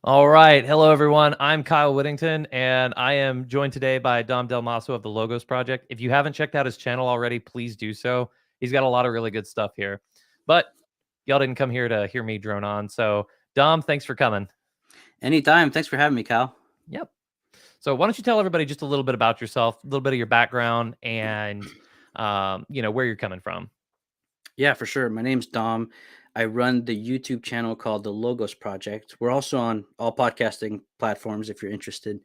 All right. Hello, everyone. I'm Kyle Whittington, and I am joined today by Dom Dalmasso of the Logos Project. If you haven't checked out his channel already, please do so. He's got a lot of really good stuff here. But y'all didn't come here to hear me drone on. So, Dom, thanks for coming. Anytime. Thanks for having me, Kyle. Yep. So, why don't you tell everybody just a little bit about yourself, a little bit of your background, and where you're coming from. Yeah, for sure. My name's Dom. I run the YouTube channel called the Logos Project. We're also on all podcasting platforms if you're interested.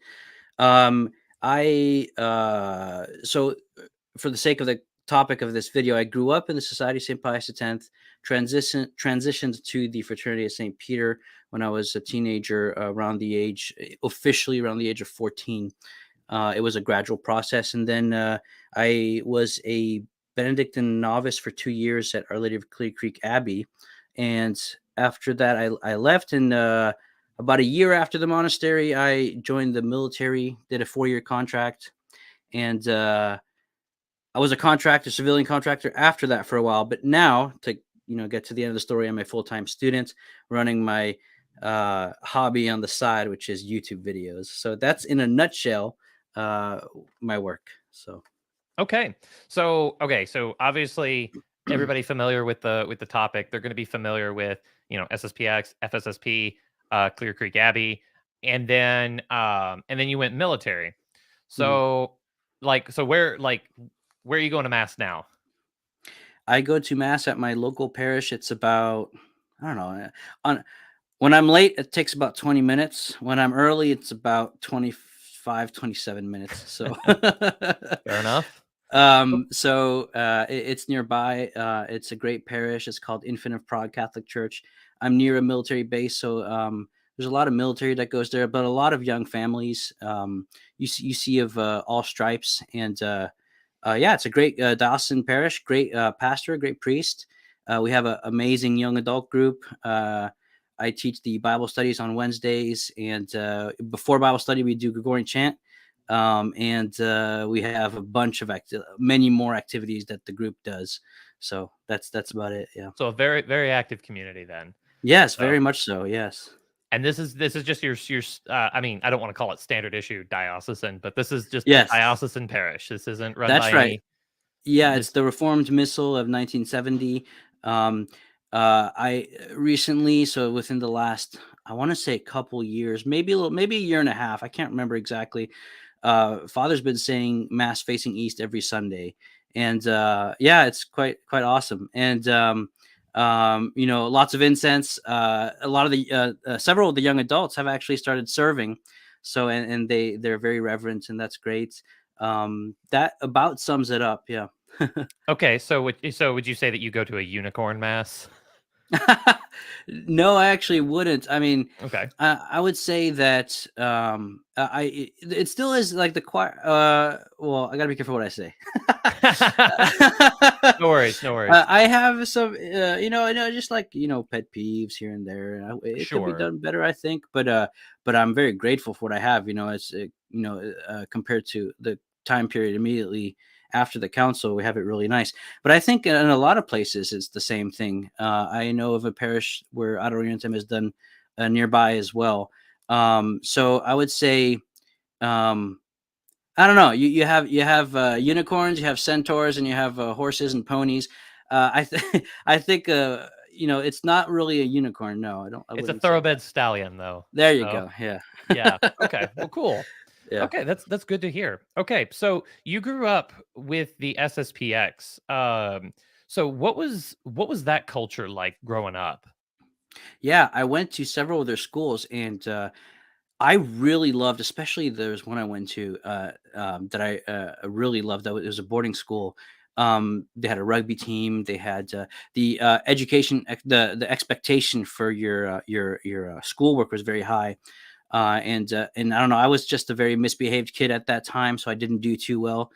Um, I so for the sake of the topic of this video, I grew up in the Society of St. Pius X, transitioned to the Fraternity of St. Peter when I was a teenager, officially around the age of 14. It was a gradual process, and then I was a Benedictine novice for 2 years at Our Lady of Clear Creek Abbey, and after that, I left. And about a year after the monastery, I joined the military, did a 4-year contract, and I was a contractor, civilian contractor, after that for a while. But now, to get to the end of the story, I'm a full-time student running my hobby on the side, which is YouTube videos. So that's in a nutshell uh, my work. So Okay. So obviously everybody familiar with the topic, they're going to be familiar with, SSPX, FSSP, Clear Creek Abbey, and then you went military. mhm. So where are you going to mass now? I go to mass at my local parish. It's about, I don't know, on when I'm late, it takes about 20 minutes. When I'm early, it's about 25, 27 minutes. So Fair enough. Oh, it's nearby. It's a great parish. It's called Infant of Prague Catholic Church. I'm near a military base, so there's a lot of military that goes there, but a lot of young families. You see of all stripes, and yeah, it's a great diocesan parish. Great pastor, great priest. We have an amazing young adult group. I teach the Bible studies on Wednesdays, and before Bible study, we do Gregorian chant. And we have a bunch of many more activities that the group does. So that's about it. Yeah. so a very, very active community then. Yes, So, very much so. Yes. and this is just I mean, I don't want to call it standard issue diocesan, but this is just a Yes, diocesan parish. This isn't run that's by right. any Yeah, it's this the Reformed Missal of 1970. I recently, so within the last, I want to say a couple years, maybe a year and a half. I can't remember exactly. Father's been saying Mass facing East every Sunday, and yeah, it's quite awesome. And lots of incense. A lot of the several of the young adults have actually started serving, so and they're very reverent, and that's great. That about sums it up. Yeah. Okay, so would you say that you go to a unicorn mass? No, I actually wouldn't. I mean, Okay. I would say that it still is like the choir. Well, I gotta be careful what I say. No worries, no worries. I have some, just like pet peeves here and there. And it could be Sure. done better, I think. But I'm very grateful for what I have. It's compared to the time period immediately after the council, we have it really nice. But I think in a lot of places it's the same thing. I know of a parish where Ad Orientem is done nearby as well. So I would say. Um, I don't know. You have unicorns, you have centaurs, and you have horses and ponies. I think it's not really a unicorn. No, I don't. I It's a wouldn't say that. thoroughbred stallion though. There you So, go. Yeah, yeah. Okay. Well, cool. yeah. Okay, that's good to hear. Okay, so you grew up with the SSPX. So what was that culture like growing up? Yeah, I went to several of their schools, and I really loved, especially there's one I went to that I really loved. It was a boarding school. They had a rugby team. They had the education, the expectation for your schoolwork was very high. And I don't know, I was just a very misbehaved kid at that time, so I didn't do too well.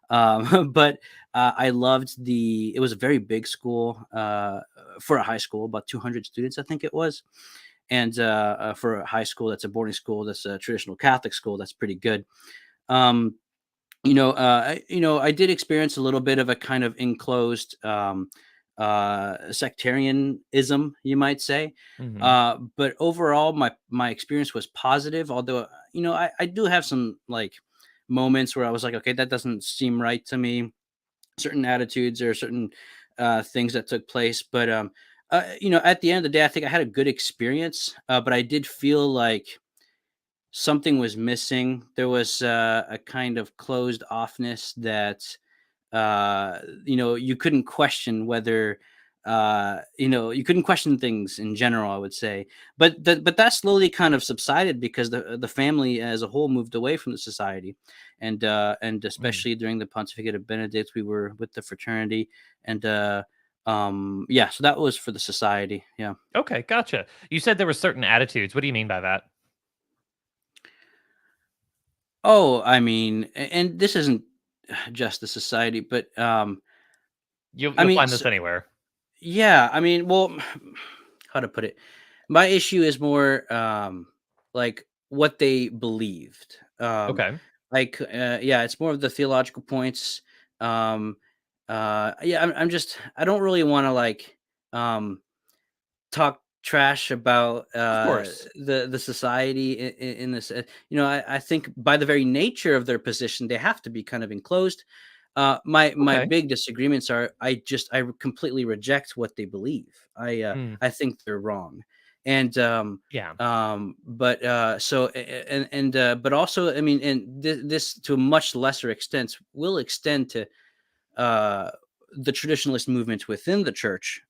But I loved it was a very big school for a high school, about 200 students, I think it was. And for a high school, that's a boarding school, that's a traditional Catholic school, that's pretty good. Um, I did experience a little bit of a kind of enclosed sectarianism, you might say. Hmm. But overall, my experience was positive. Although I do have some like moments where I was like, okay, that doesn't seem right to me. Certain attitudes or certain things that took place, but at the end of the day, I think I had a good experience. But I did feel like something was missing. There was a kind of closed offness that you couldn't question whether you couldn't question things in general, I would say. But that slowly kind of subsided because the family as a whole moved away from the society, and Mm. especially during the pontificate of Benedict, we were with the fraternity, and yeah, so that was for the society. Yeah. Okay, gotcha. You said there were certain attitudes. What do you mean by that? Oh, I mean, and this isn't just the society, but You'll I you'll mean, find this anywhere. yeah, I mean, well, how to put it? My issue is more like what they believed. Okay, Yeah, it's more of the theological points. Um, yeah, I don't really want to like um, talk trash about of course. the society in this. I think by the very nature of their position, they have to be kind of enclosed. My Okay. big disagreements are I completely reject what they believe. Mm, I think they're wrong, and yeah. but so and but also, I mean, and this to a much lesser extent will extend to uh, the traditionalist movement within the church.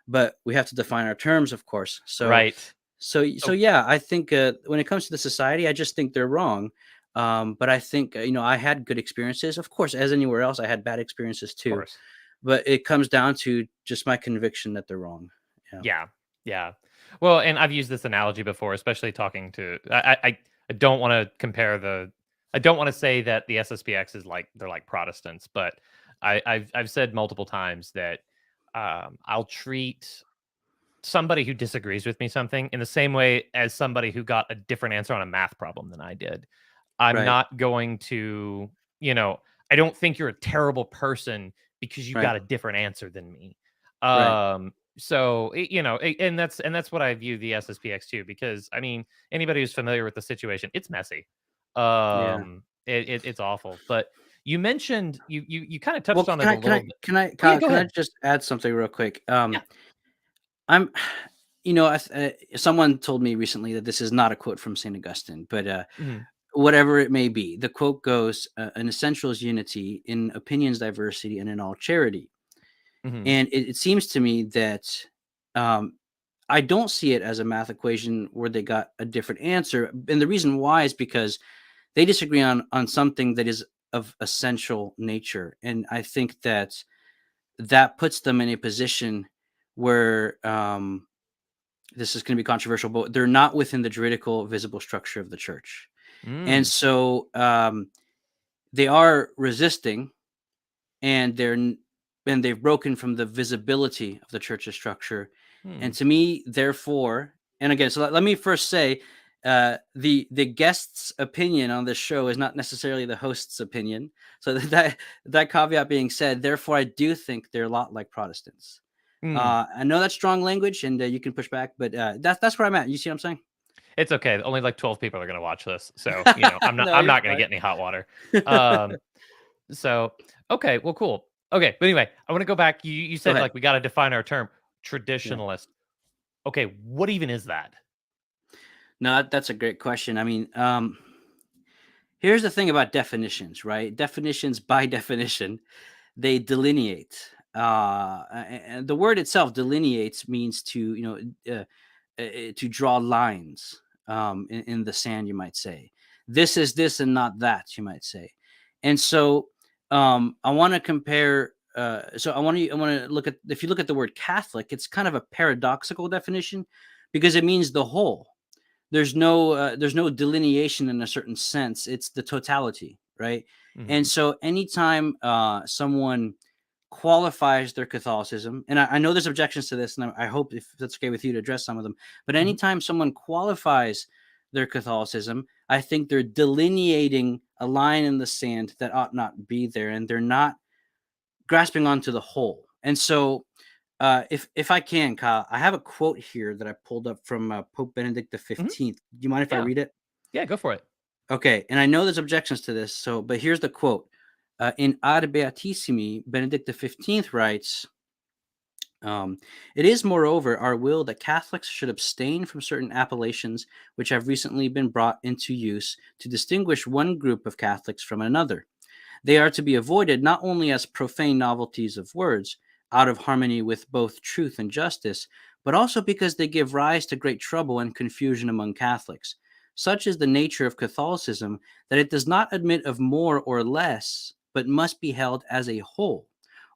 But we have to define our terms, of course. So, Right. so So, yeah, I think when it comes to the society, I just think they're wrong. But I think I had good experiences. Of course, as anywhere else, I had bad experiences of too. course. But it comes down to just my conviction that they're wrong. Yeah. Yeah. Yeah. Well, and I've used this analogy before, especially talking to I don't want to compare the I don't want to say that the SSPX is like they're like Protestants, but I've said multiple times that I'll treat somebody who disagrees with me something in the same way as somebody who got a different answer on a math problem than I did. I'm Right. not going to, you know, I don't think you're a terrible person because you Right. got a different answer than me. Right. And that's what I view the SSPX too, because I mean, anybody who's familiar with the situation, it's messy. Yeah. It's awful. But you mentioned you kind of Well, touched on it a little bit. Oh yeah, go Can I ahead. just add something real quick? Yeah. I'm someone told me recently that this is not a quote from St. Augustine, but Mhm. whatever it may be, the quote goes, "An essential is unity in opinions, diversity, and in all charity." Mhm. And it seems to me that um, I don't see it as a math equation where they got a different answer, and the reason why is because they disagree on something that is of essential nature, and I think that that puts them in a position where this is going to be controversial, but they're not within the juridical visible structure of the church. And Mm. so they are resisting, and and they've broken from the visibility of the church's structure. And Hmm. to me, therefore, and again, so let me first say, the guest's opinion on this show is not necessarily the host's opinion. So that caveat being said, therefore, I do think they're a lot like Protestants. Hmm. I know that's strong language, and you can push back, but that's where I'm at. You see what I'm saying? It's okay. Only like 12 people are gonna watch this. So, No, I'm you're not gonna fine. get any hot water. Um, so okay, well, cool. Okay, but anyway, I wanna go back. You Go said ahead. like we gotta define our term Yeah. traditionalist. Okay, what even is that? No, that's a great question. I mean, here's the thing about definitions, right? Definitions, by definition, they delineate. And the word itself, delineates, means to to draw lines in the sand, you might say. This is this and not that, you might say. And so I want to compare. So I want to look at, if you look at the word Catholic, it's kind of a paradoxical definition because it means the whole. There's no delineation in a certain sense. It's the totality, right? And Mhm, so anytime someone qualifies their Catholicism, and I know there's objections to this, and I hope if that's okay with you to address some of them. But mhm, anytime someone qualifies their Catholicism, I think they're delineating a line in the sand that ought not be there, and they're not grasping onto the whole. And so If I can, Kyle, I have a quote here that I pulled up from Pope Benedict the Mhm. 15th. Do you mind if I Yeah. read it? Yeah, go for it. Okay, and I know there's objections to this, but here's the quote. In Ad Beatissimi, Benedict the 15th writes, um, "It is, moreover, our will that Catholics should abstain from certain appellations which have recently been brought into use to distinguish one group of Catholics from another. They are to be avoided not only as profane novelties of words, out of harmony with both truth and justice, but also because they give rise to great trouble and confusion among Catholics. Such is the nature of Catholicism that it does not admit of more or less, but must be held as a whole,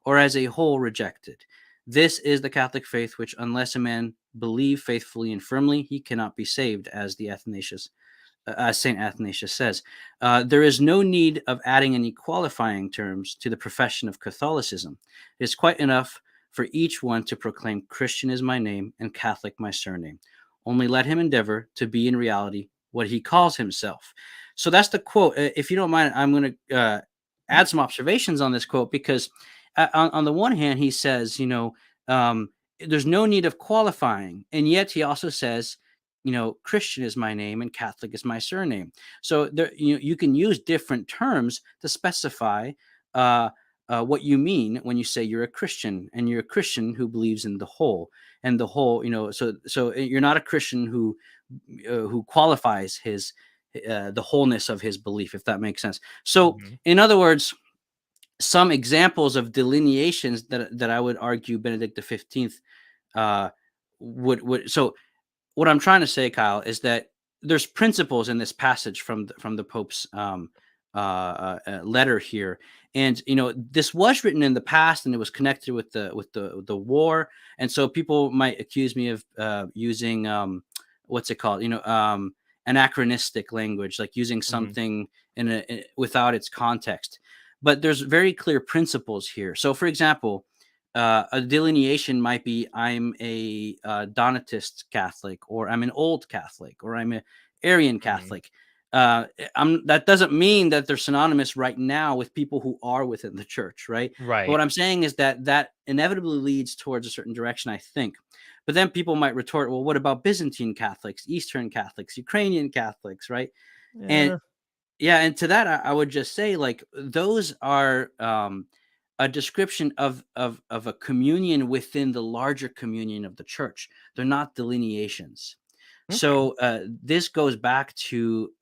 or as a whole rejected. This is the Catholic faith, which, unless a man believe faithfully and firmly, he cannot be saved, as the Athanasius as St. Athanasius says. There is no need of adding any qualifying terms to the profession of Catholicism. It is quite enough for each one to proclaim, Christian is my name and Catholic my surname. Only let him endeavor to be in reality what he calls himself." So that's the quote. If you don't mind, I'm going to Mhm. add some observations on this quote because, on the one hand, he says, um, there's no need of qualifying. And yet he also says, Christian is my name and Catholic is my surname. So there, you can use different terms to specify uh, what you mean when you say you're a Christian, and you're a Christian who believes in the whole, and the whole. So you're not a Christian who qualifies his the wholeness of his belief, if that makes sense. So, Mhm. in other words, some examples of delineations that I would argue Benedict the 15th uh, would so what I'm trying to say, Kyle, is that there's principles in this passage from the Pope's letter here, and this was written in the past, and it was connected with the war, and so people might accuse me of using what's it called, anachronistic language, like using Mhm. something without its context. But there's very clear principles here. So, for example, a delineation might be, I'm a Donatist Catholic, or I'm an Old Catholic, or I'm a Arian Mhm. Catholic. That doesn't mean that they're synonymous right now with people who are within the church, right? But Right. what I'm saying is that inevitably leads towards a certain direction, I think. But then people might retort, well, what about Byzantine Catholics, Eastern Catholics, Ukrainian Catholics, right? And Yeah. yeah, and to that, I would just say, like, those are a description of a communion within the larger communion of the church. They're not delineations. Okay. So this goes back to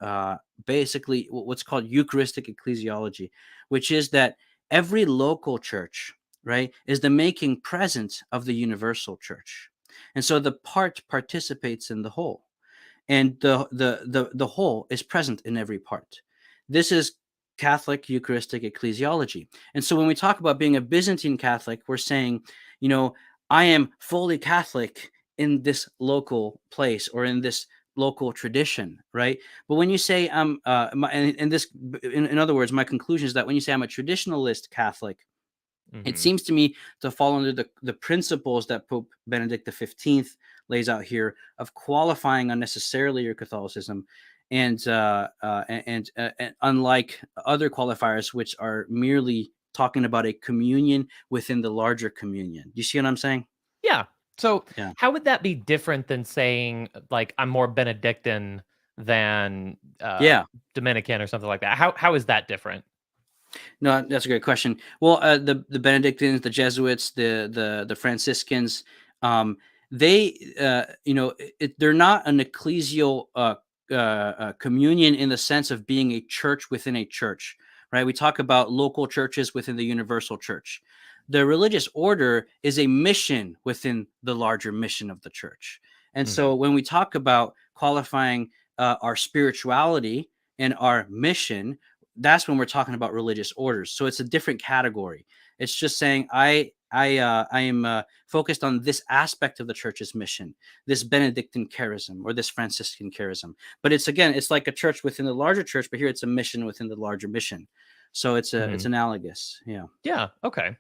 basically what's called Eucharistic ecclesiology, which is that every local church, right, is the making present of the universal church, and so the part participates in the whole, and the whole is present in every part. This is Catholic Eucharistic ecclesiology. And so when we talk about being a Byzantine Catholic, we're saying, you know, I am fully Catholic in this local place or in this local tradition, right? But when you say and this, in other words, my conclusion is that when you say I'm a traditionalist Catholic, it Mhm. seems to me to fall under the principles that Pope Benedict the 15th lays out here of qualifying unnecessarily your Catholicism, and unlike other qualifiers, which are merely talking about a communion within the larger communion. Do you see what I'm saying? Yeah. So, Yeah. how would that be different than saying, like, I'm more Benedictine than, Yeah. Dominican or something like that? How is that different? No, that's a great question. Well, the Benedictines, the Jesuits, the Franciscans, um, they they're not an ecclesial communion in the sense of being a church within a church, right? We talk about local churches within the universal church. The religious order is a mission within the larger mission of the church, and Mhm. so when we talk about qualifying our spirituality and our mission, that's when we're talking about religious orders. So it's a different category. It's just saying I am focused on this aspect of the church's mission, this Benedictine charism or this Franciscan charism. But it's, again, it's like a church within the larger church, but here it's a mission within the larger mission. So it's Mhm. analogous. Yeah. Yeah, okay.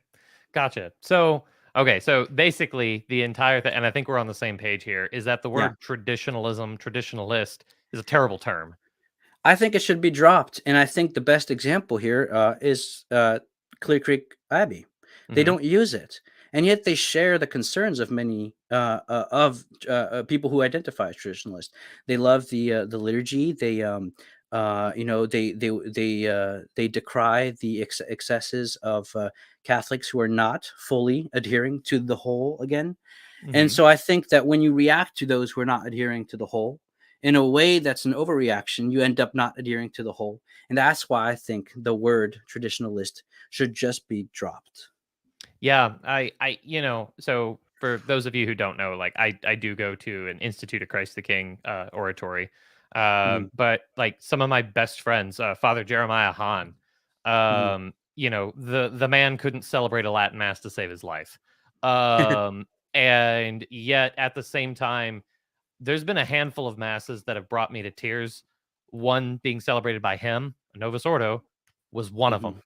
Gotcha. So, okay, so basically the entire thing, and I think we're on the same page here, is that the Yeah. word traditionalism, traditionalist is a terrible term. I think it should be dropped, and I think the best example here is Clear Creek Abbey. They Mhm. don't use it, and yet they share the concerns of many people who identify as traditionalists. They love the liturgy. They decry the excesses of Catholics who are not fully adhering to the whole again. And Hmm. so I think that when you react to those who are not adhering to the whole in a way that's an overreaction, you end up not adhering to the whole. And that's why I think the word traditionalist should just be dropped. Yeah, so for those of you who don't know, like I do go to an Institute of Christ the King oratory. Hmm. But like some of my best friends, Father Jeremiah Hahn, Hmm. the man couldn't celebrate a Latin mass to save his life. Um, and yet at the same time, there's been a handful of masses that have brought me to tears. One being celebrated by him, Novus Ordo, was one of Hmm. them.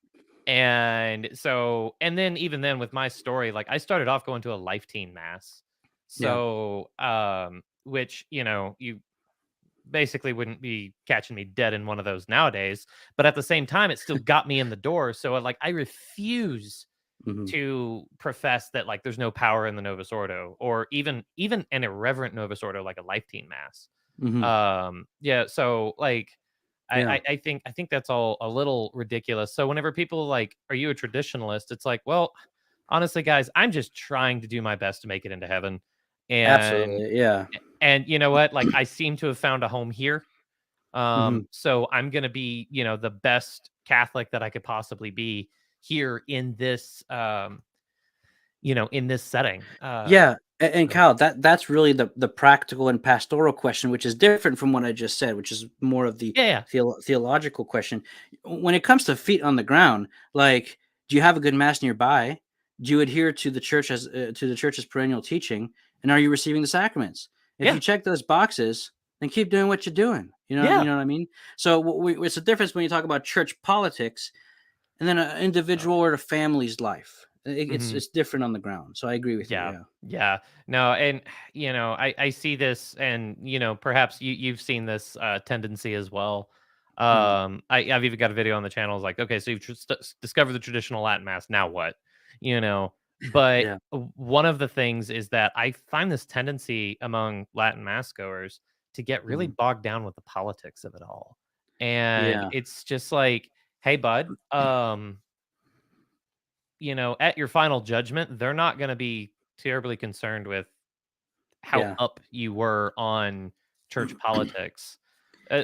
And so, and then even then with my story, like I started off going to a life teen mass. Yeah. So, which, you basically wouldn't be catching me dead in one of those nowadays. But at the same time, it still got me in the door. So like I refuse Hmm. to profess that like there's no power in the Novus Ordo, or even an irreverent Novus Ordo like a life teen mass. Hmm. Yeah, so like Yeah. I think that's all a little ridiculous. So whenever people like, are you a traditionalist? It's like, well, honestly, guys, I'm just trying to do my best to make it into heaven. And Absolutely. Yeah. and you know what? Like I seem to have found a home here. Hmm. So I'm gonna be, the best Catholic that I could possibly be here in this in this setting. Yeah, and So Kyle, that's really the practical and pastoral question, which is different from what I just said, which is more of the yeah, yeah, theological question. When it comes to feet on the ground, like, do you have a good mass nearby? Do you adhere to the church's perennial teaching, and are you receiving the sacraments? If you yeah, check those boxes, then keep doing what you're doing. You yeah. know what I mean? So it's a difference when you talk about church politics and then an Oh, individual or a family's life. mhm. It's different on the ground. So I agree with you. Yeah. Yeah. Yeah. No, and I see this, and perhaps you've seen this tendency as well. Mhm. I've even got a video on the channel. It's like, okay, so you've discovered the traditional Latin mass. Now what? You know, but Yeah. one of the things is that I find this tendency among Latin mass goers to get really Mhm. bogged down with the politics of it all. And Yeah. it's just like, hey, bud, at your final judgment, they're not going to be terribly concerned with how Yeah. up you were on church politics.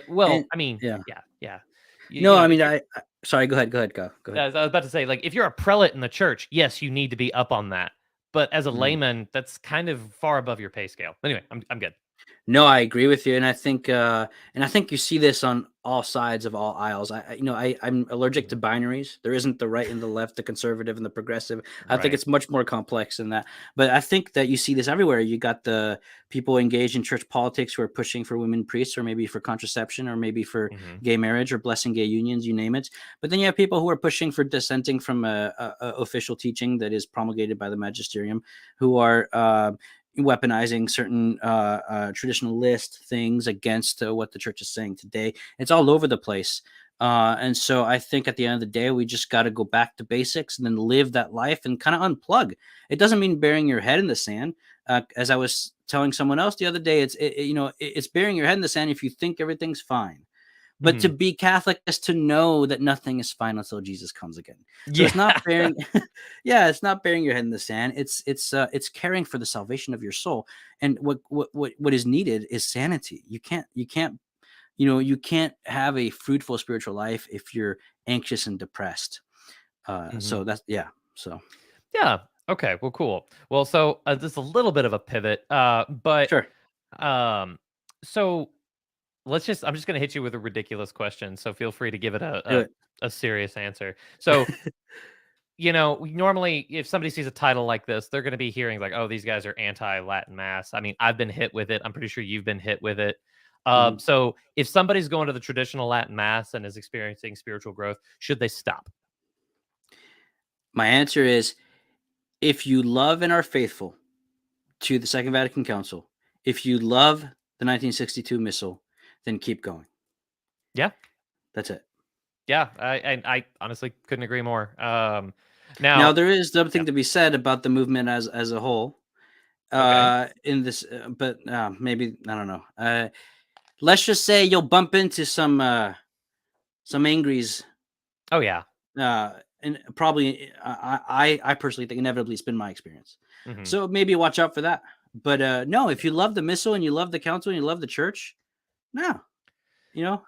Well, And I mean, yeah. yeah, yeah. No, I If mean, you're, I sorry, go ahead, go ahead. as I was about to say, like, if you're a prelate in the church, yes, you need to be up on that. But as a Mhm. layman, that's kind of far above your pay scale. Anyway, I'm good. No, I agree with you, and I think you see this on all sides of all aisles. I'm allergic to Mhm. binaries. There isn't the right and the left, the conservative and the progressive. I think Right. it's much more complex than that. But I think that you see this everywhere. You got the people engaged in church politics who are pushing for women priests, or maybe for contraception, or maybe for Hmm. gay marriage, or blessing gay unions. You name it. But then you have people who are pushing for dissenting from a official teaching that is promulgated by the magisterium, who are weaponizing certain traditionalist things against what the church is saying today. It's all over the place. And so I think at the end of the day, we just got to go back to basics and then live that life and kind of unplug. It doesn't mean burying your head in the sand. As I was telling someone else the other day, it's burying your head in the sand if you think everything's fine. But to Hmm. be Catholic is to know that nothing is final until Jesus comes again. So Yeah. it's not burying, yeah, it's not burying your head in the sand. It's caring for the salvation of your soul. And what is needed is sanity. You can't have a fruitful spiritual life if you're anxious and depressed. Hmm. So that's yeah. So Yeah. Okay. Well, cool. Well, so just a little bit of a pivot, but sure, um, so I'm just gonna hit you with a ridiculous question, so feel free to give it do a it. a serious answer. So, normally if somebody sees a title like this, they're gonna be hearing like, "Oh, these guys are anti-Latin mass." I mean, I've been hit with it. I'm pretty sure you've been hit with it. Mhm. So if somebody's going to the traditional Latin mass and is experiencing spiritual growth, should they stop? My answer is, if you love and are faithful to the Second Vatican Council, if you love the 1962 Missal, then keep going. Yeah. That's it. Yeah, I honestly couldn't agree more. Now Now, there is yeah, something to be said about the movement as a whole. okay. In this, but maybe I don't know. Let's just say you'll bump into some angries, Oh yeah. uh, and probably I personally think inevitably it's been my experience. Mhm. So maybe watch out for that. But no, if you love the missal and you love the council and you love the church, no, you know.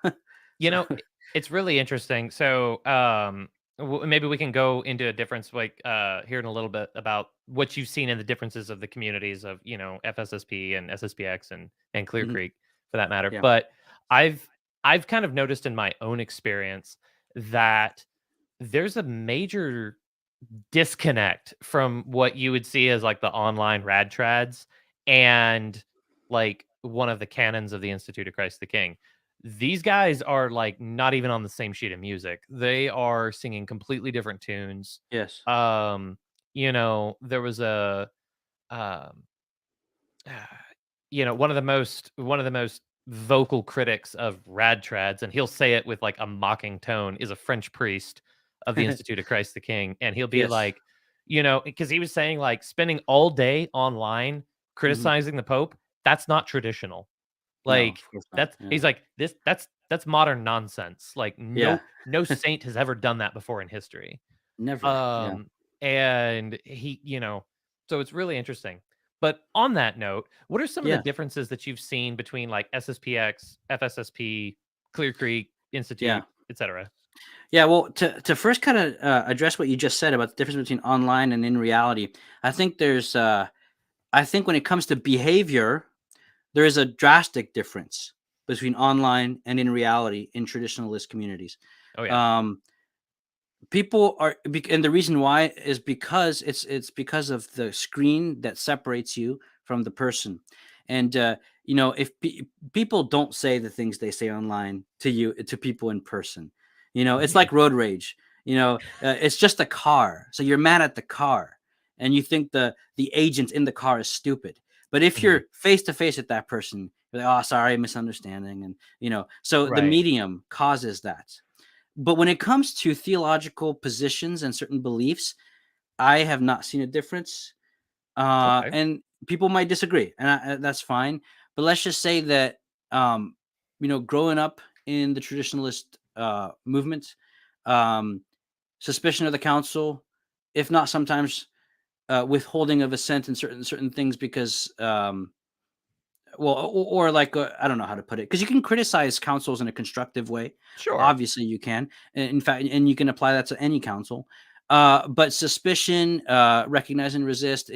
You So know, it's really interesting. So, maybe we can go into a difference, like here in a little bit about what you've seen in the differences of the communities of FSSP and SSPX and Clear mhm, Creek, for that matter. yeah, But I've I've kind of noticed in my own experience that there's a major disconnect from what you would see as like the online rad trads and like one of the canons of the Institute of Christ the King. These guys are like not even on the same sheet of music. They are singing completely different tunes. yes, There was a um one of the most vocal critics of rad trads, and he'll say it with like a mocking tone, is a French priest of the Institute of Christ the King, and he'll be yes, like, because he was saying like spending all day online hmm, criticizing the Pope, that's not traditional. no, Like of course not. that's Yeah, he's like that's modern nonsense. Like yeah, no saint has ever done that before in history. never. Yeah, Um, and so it's really interesting. But on that note, what are some of the yeah, differences that you've seen between like SSPX, FSSP, Clear Creek, yeah. Institute, etc.? Yeah, well, to first kind of address what you just said about the difference between online and in reality, I think I think when it comes to behavior, there is a drastic difference between online and in reality in traditionalist communities. Oh yeah. Um, People are, and the reason why is because it's because of the screen that separates you from the person. And if people don't say the things they say online to you to people in person, it's Mhm. like road rage. It's just a car, so you're mad at the car and you think the agent in the car is stupid. But if Mhm. you're face to face with that person, you're like, oh, sorry, misunderstanding. And so the Right. medium causes that. But when it comes to theological positions and certain beliefs, I have not seen a difference. Okay. And people might disagree, and that's fine. But let's just say that, um, growing up in the traditionalist movement, um, suspicion of the council, if not sometimes withholding of assent in certain things because well, or like, I don't know how to put it, because you can criticize councils in a constructive way. Sure. Obviously, you can. In fact, and you can apply that to any council. But suspicion, recognize and resist,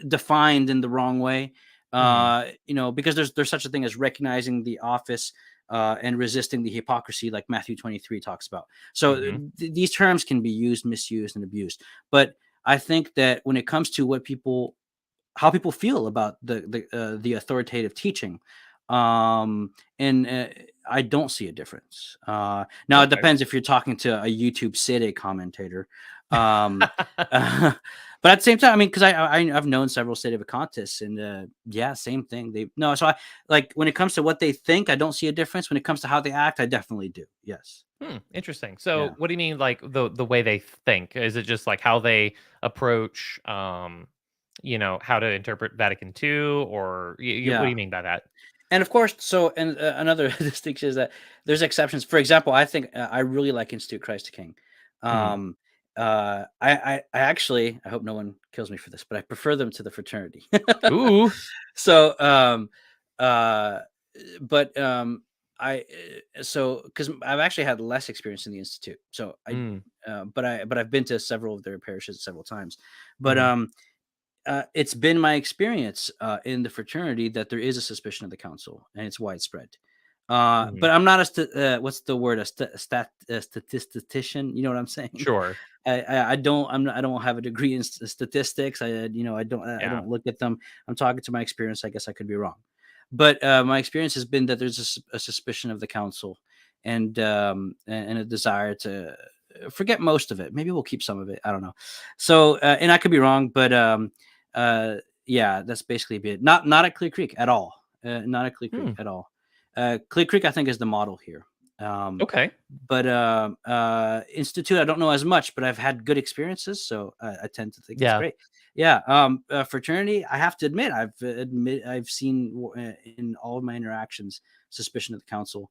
defined in the wrong way. Mhm. Because there's such a thing as recognizing the office and resisting the hypocrisy, like Matthew 23 talks about. So Mhm. these terms can be used, misused, and abused. But I think that when it comes to how people feel about the authoritative teaching. And I don't see a difference. Now it Okay. depends if you're talking to a YouTube City commentator. Um, but at the same time, I mean, because I've known several City contests, and yeah, same thing. They no, so I like when it comes to what they think, I don't see a difference. When it comes to how they act, I definitely do. Yes, Interesting. So, yeah, what do you mean, like the way they think? Is it just like how they approach, how to interpret Vatican II, or what do yeah. you mean by that? And of course, so and another distinction is that there's exceptions. For example, I think I really like Institute Christ the King. Mhm. Um, I actually, I hope no one kills me for this, but I prefer them to the fraternity. Ooh. So, uh, but I so because I've actually had less experience in the institute. So Mm. but I've been to several of their parishes several times. But Mhm. it's been my experience in the fraternity that there is a suspicion of the council, and it's widespread. Mhm. But I'm not what's the word, a statistician. You know what I'm saying? Sure. I don't I don't have a degree in statistics. I Yeah. don't look at them. I'm talking to my experience. I guess I could be wrong, but my experience has been that there's a suspicion of the council, and a desire to forget most of it. Maybe we'll keep some of it. I don't know. So and I could be wrong, but uh, yeah, that's basically it. Not at Clear Creek at all. Not at Clear Creek Hmm. at all. Clear Creek, I think, is the model here. Okay. But institute, I don't know as much, but I've had good experiences, so I tend to think it's Yeah. great. Yeah. Fraternity, I have to admit, I've seen in all of my interactions suspicion of the council.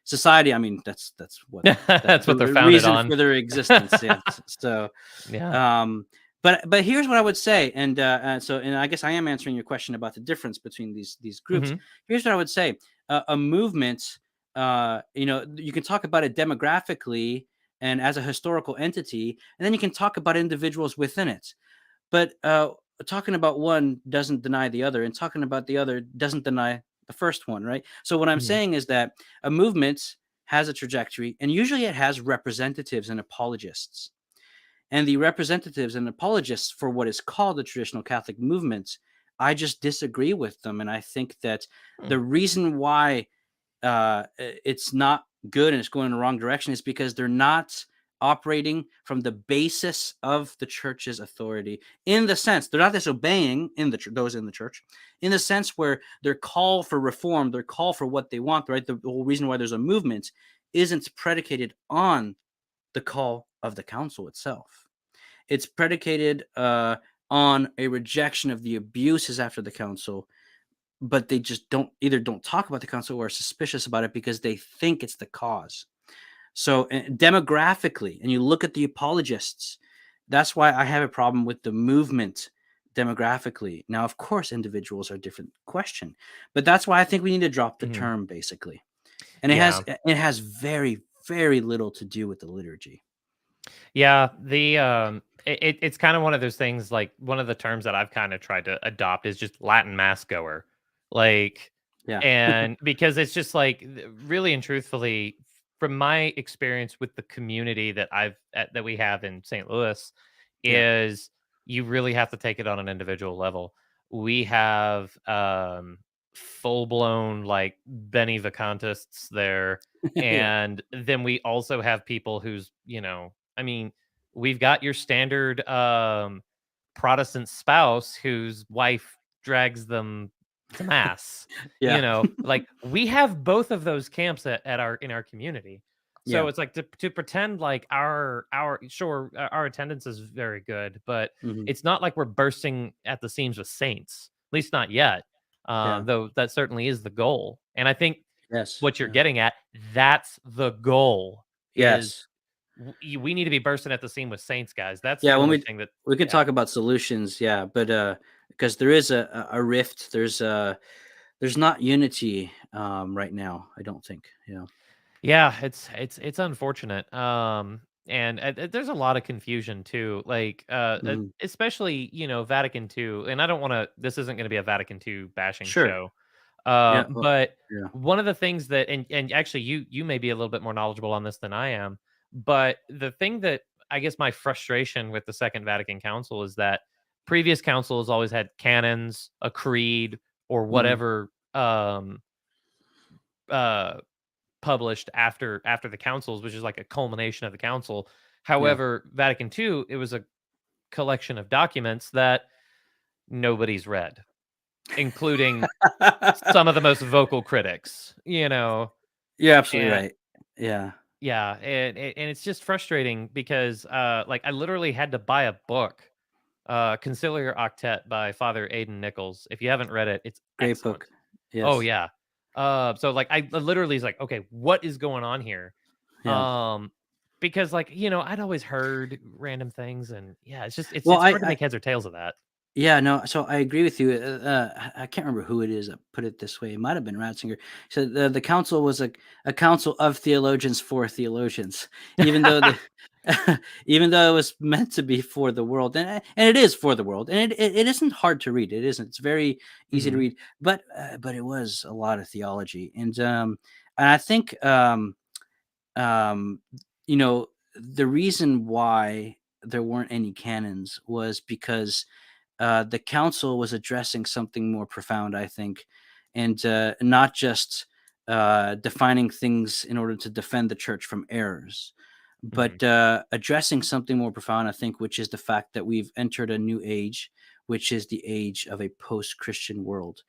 Society, I mean, that's what that's That's the what they're founded reason on. for their existence. Yeah. So, Yeah. um, but here's what I would say, and I guess I am answering your question about the difference between these groups. Mhm. Here's what I would say: a movement, you can talk about it demographically and as a historical entity, and then you can talk about individuals within it. But talking about one doesn't deny the other, and talking about the other doesn't deny the first one, right? So what I'm Mhm. saying is that a movement has a trajectory, and usually it has representatives and apologists. And the representatives and apologists for what is called the traditional Catholic movement, I just disagree with them, and I think that Hmm. the reason why it's not good and it's going in the wrong direction is because they're not operating from the basis of the church's authority, in the sense they're not disobeying in those in the church, in the sense where their call for reform, their call for what they want, right? The whole reason why there's a movement isn't predicated on the call of the council itself. It's predicated on a rejection of the abuses after the council, but they just don't talk about the council or are suspicious about it because they think it's the cause. So demographically, and you look at the apologists, that's why I have a problem with the movement demographically. Now, of course, individuals are a different question, but that's why I think we need to drop the Mhm. term basically. And Yeah. it has very, very little to do with the liturgy. Yeah, it's kind of one of those things, like, one of the terms that I've kinda tried to adopt is just Latin mass goer. Like, Yeah. and because it's just like, really and truthfully, from my experience with the community that we have in St. Louis, Yeah. is you really have to take it on an individual level. We have, full-blown, like, Benny Vacantists there, Yeah. and then we also have people who's, I mean, we've got your standard, Protestant spouse whose wife drags them to mass. Yeah. Like, we have both of those camps at our in our community. So Yeah. it's like, to pretend like our sure, our attendance is very good, but Hmm. it's not like we're bursting at the seams with saints, at least not yet. Yeah. Though that certainly is the goal. And I think Yes. what you're Yeah. getting at, that's the goal, is Yes. we need to be bursting at the seam with saints, guys. That's Yeah, the when only thing that, we could yeah. talk about solutions, yeah, but because there is a rift, there's not unity right now, I don't think. Yeah. Yeah, it's unfortunate. And there's a lot of confusion too, like, Hmm. especially, Vatican II. And I don't want to. This isn't going to be a Vatican II bashing Sure. show, Yeah. Well, but yeah. one of the things that, and actually, you may be a little bit more knowledgeable on this than I am, but the thing that, I guess, my frustration with the Second Vatican Council is that previous councils always had canons, a creed, or Hmm. whatever, uh published after the councils, which is like a culmination of the council. Yeah. However, Vatican II, it was a collection of documents that nobody's read, including some of the most vocal critics. You're absolutely And right. Yeah. yeah, and it's just frustrating because, like, I literally had to buy a book, Conciliar Octet by Father Aidan Nichols. If you haven't read it, it's Great excellent. book. Oh Yes. yeah. So, like, I literally is like, okay, what is going on here? Yeah. Um, because, like, I'd always heard random things, and yeah, it's just it's Well, it's hard to make heads or tails of that. yeah, no, so I agree with you. I can't remember who it is that put it this way. It might have been Ratzinger. So the council was a council of theologians for theologians, even though the even though it was meant to be for the world, and it is for the world, and it isn't hard to read. It isn't. It's very easy to Mhm. read, but it was a lot of theology, and I think um, you know the reason why there weren't any canons was because the council was addressing something more profound, I think, and not just defining things in order to defend the church from errors, Mhm. but addressing something more profound, I think, which is the fact that we've entered a new age, which is the age of a post Christian world.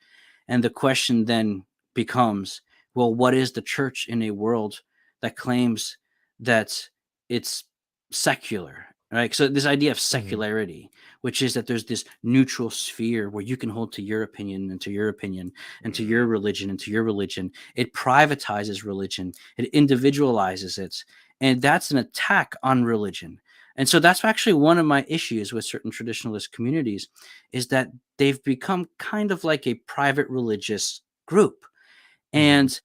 And the question then becomes, well, what is the church in a world that claims that it's secular, right? So this idea of Mhm. secularity, which is that there's this neutral sphere where you can hold to your opinion and to your opinion and to your Mm. religion and to your religion. It privatizes religion, it individualizes it, and that's an attack on religion. And so that's actually one of my issues with certain traditionalist communities, is that they've become kind of like a private religious group, Mhm.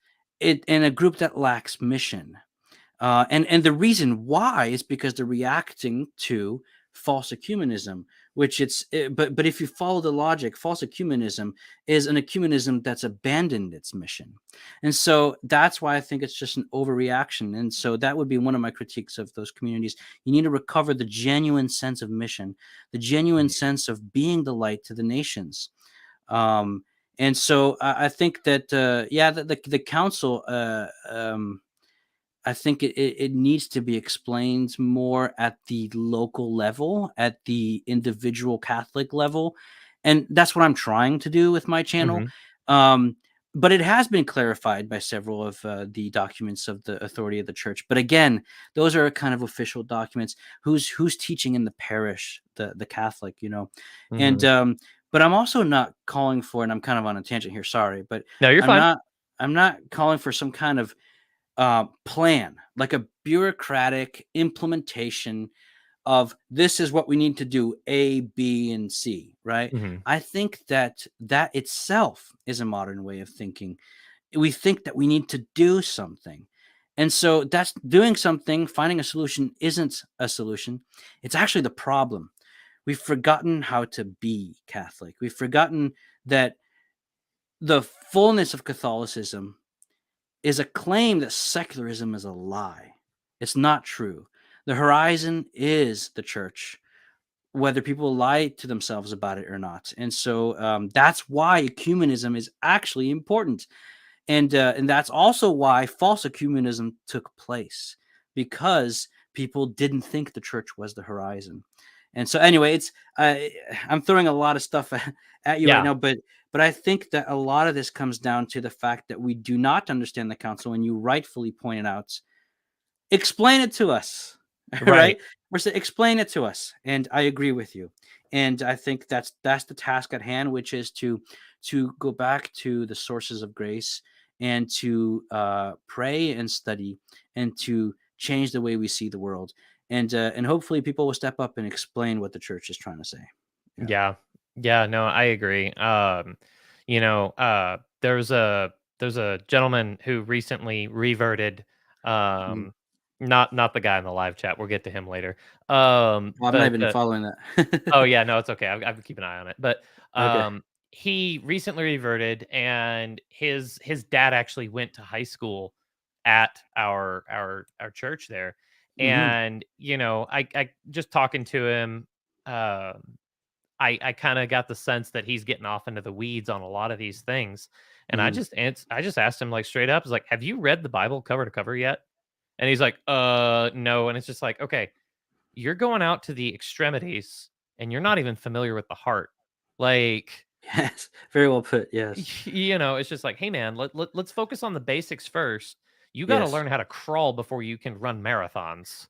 and a group that lacks mission. And the reason why is because they're reacting to false ecumenism, which but if you follow the logic, false ecumenism is an ecumenism that's abandoned its mission. And so that's why I think it's just an overreaction. And so that would be one of my critiques of those communities. You need to recover the genuine sense of mission, the genuine Mhm. sense of being the light to the nations. And so I think that yeah, the council, I think it needs to be explained more at the local level, at the individual Catholic level, and that's what I'm trying to do with my channel. Mhm. Um, but it has been clarified by several of the documents of the authority of the church. But again, those are kind of official documents. Who's teaching in the parish, the Catholic, and Mhm. but I'm also not calling for, and I'm kind of on a tangent here. Sorry, but No, you're I'm fine. not. I'm not calling for some kind of plan, like a bureaucratic implementation of this is what we need to do A, B, and C, right? Mhm. I think that that itself is a modern way of thinking. We think that we need to do something. And so that's doing something, finding a solution isn't a solution. It's actually the problem. We've forgotten how to be Catholic. We've forgotten that the fullness of Catholicism is a claim that secularism is a lie. It's not true. The horizon is the church, whether people lie to themselves about it or not. And so that's why ecumenism is actually important, and that's also why false ecumenism took place, because people didn't think the church was the horizon. And so anyway, it's I'm throwing a lot of stuff at you right Yeah. now, but I think that a lot of this comes down to the fact that we do not understand the council, and you rightfully pointed out, explain it to us, Right. right? We're saying explain it to us, and I agree with you. And I think that's the task at hand, which is to go back to the sources of grace, and to pray and study, and to change the way we see the world, and hopefully people will step up and explain what the church is trying to say. Yeah. Yeah. Yeah, no, I agree. There's a gentleman who recently reverted, Mhm. um, not the guy in the live chat. We'll get to him later. Well, I'm not But even following oh that. yeah, no, it's okay. I keep an eye on it. But Okay. he recently reverted, and his dad actually went to high school at our church there, Hmm. and I just talking to him. Um, I kind of got the sense that he's getting off into the weeds on a lot of these things, and Hmm. I just asked him like straight up, "Is like, have you read the Bible cover to cover yet?" And he's like, no." And it's just like, okay, you're going out to the extremities and you're not even familiar with the heart. Like, Yes, very well put. Yes. it's just like, hey man, let's focus on the basics first. You got to Yes. learn how to crawl before you can run marathons.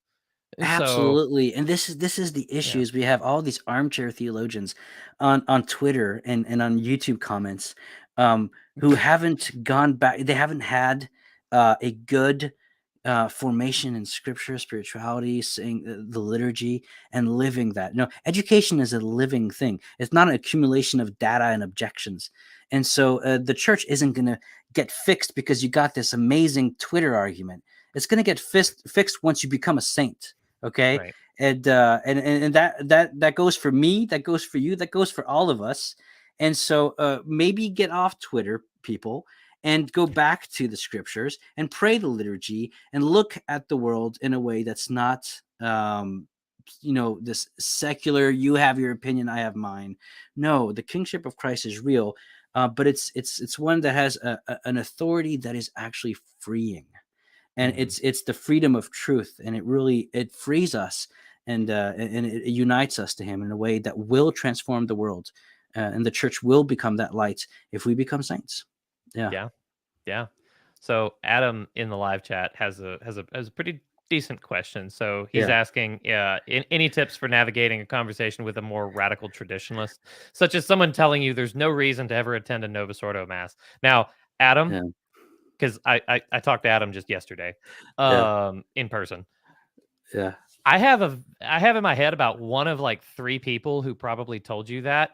So, Absolutely, and this is the yeah. issues. We have all these armchair theologians on Twitter and on YouTube comments, who haven't gone back. They haven't had a good formation in scripture, spirituality, saying the liturgy, and living that. Education is a living thing. It's not an accumulation of data and objections. And so the church isn't going to get fixed because you got this amazing Twitter argument. It's going to get fixed once you become a saint. Okay. Right. And that goes for me, that goes for you, that goes for all of us. And so maybe get off Twitter, people, and go back to the scriptures and pray the liturgy and look at the world in a way that's not this secular, you have your opinion, I have mine. No, the kingship of Christ is real, but it's one that has an authority that is actually freeing, and Mhm. it's the freedom of truth, and it frees us, and it unites us to him in a way that will transform the world, and the church will become that light if we become saints. Yeah. Yeah. Yeah. So Adam in the live chat has a pretty decent question. So he's Yeah. asking, any tips for navigating a conversation with a more radical traditionalist, such as someone telling you there's no reason to ever attend a Novus Ordo mass. Now, Adam, Yeah. because I talked to Adam just yesterday, Yeah. in person. Yeah. I have in my head about one of like 3 people who probably told you that.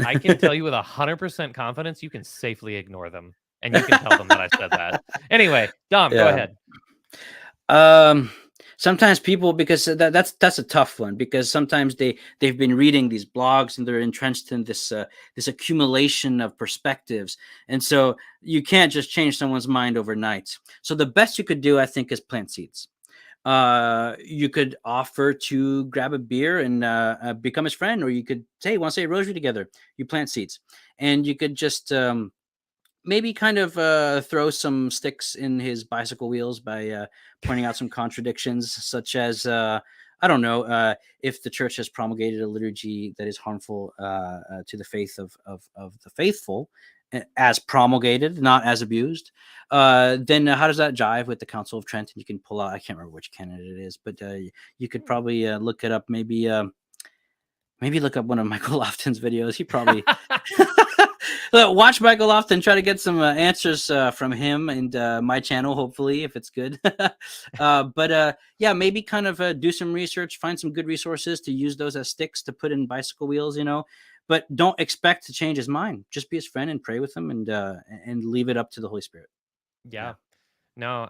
I can tell you with 100% confidence you can safely ignore them, and you can tell them that I said that. Anyway, Dom, go Yeah. ahead. Um, Sometimes people, because that's a tough one, because sometimes they've been reading these blogs and they're entrenched in this accumulation of perspectives, and so you can't just change someone's mind overnight. So the best you could do, I think, is plant seeds. You could offer to grab a beer and become his friend, or you could say, "Want to say a rosary together?" You plant seeds, and you could just maybe kind of throw some sticks in his bicycle wheels by pointing out some contradictions, such as I don't know, if the church has promulgated a liturgy that is harmful to the faith of the faithful, as promulgated, not as abused. Then how does that jive with the Council of Trent? And you can pull out, I can't remember which canon it is, but you could probably look it up. Maybe look up one of Michael Lofton's videos. He probably watch Michael Lofton, try to get some answers from him and my channel, hopefully, if it's good. But yeah, maybe kind of do some research, find some good resources to use those as sticks to put in bicycle wheels, but don't expect to change his mind. Just be his friend and pray with him, and leave it up to the Holy Spirit. Yeah. Yeah. No,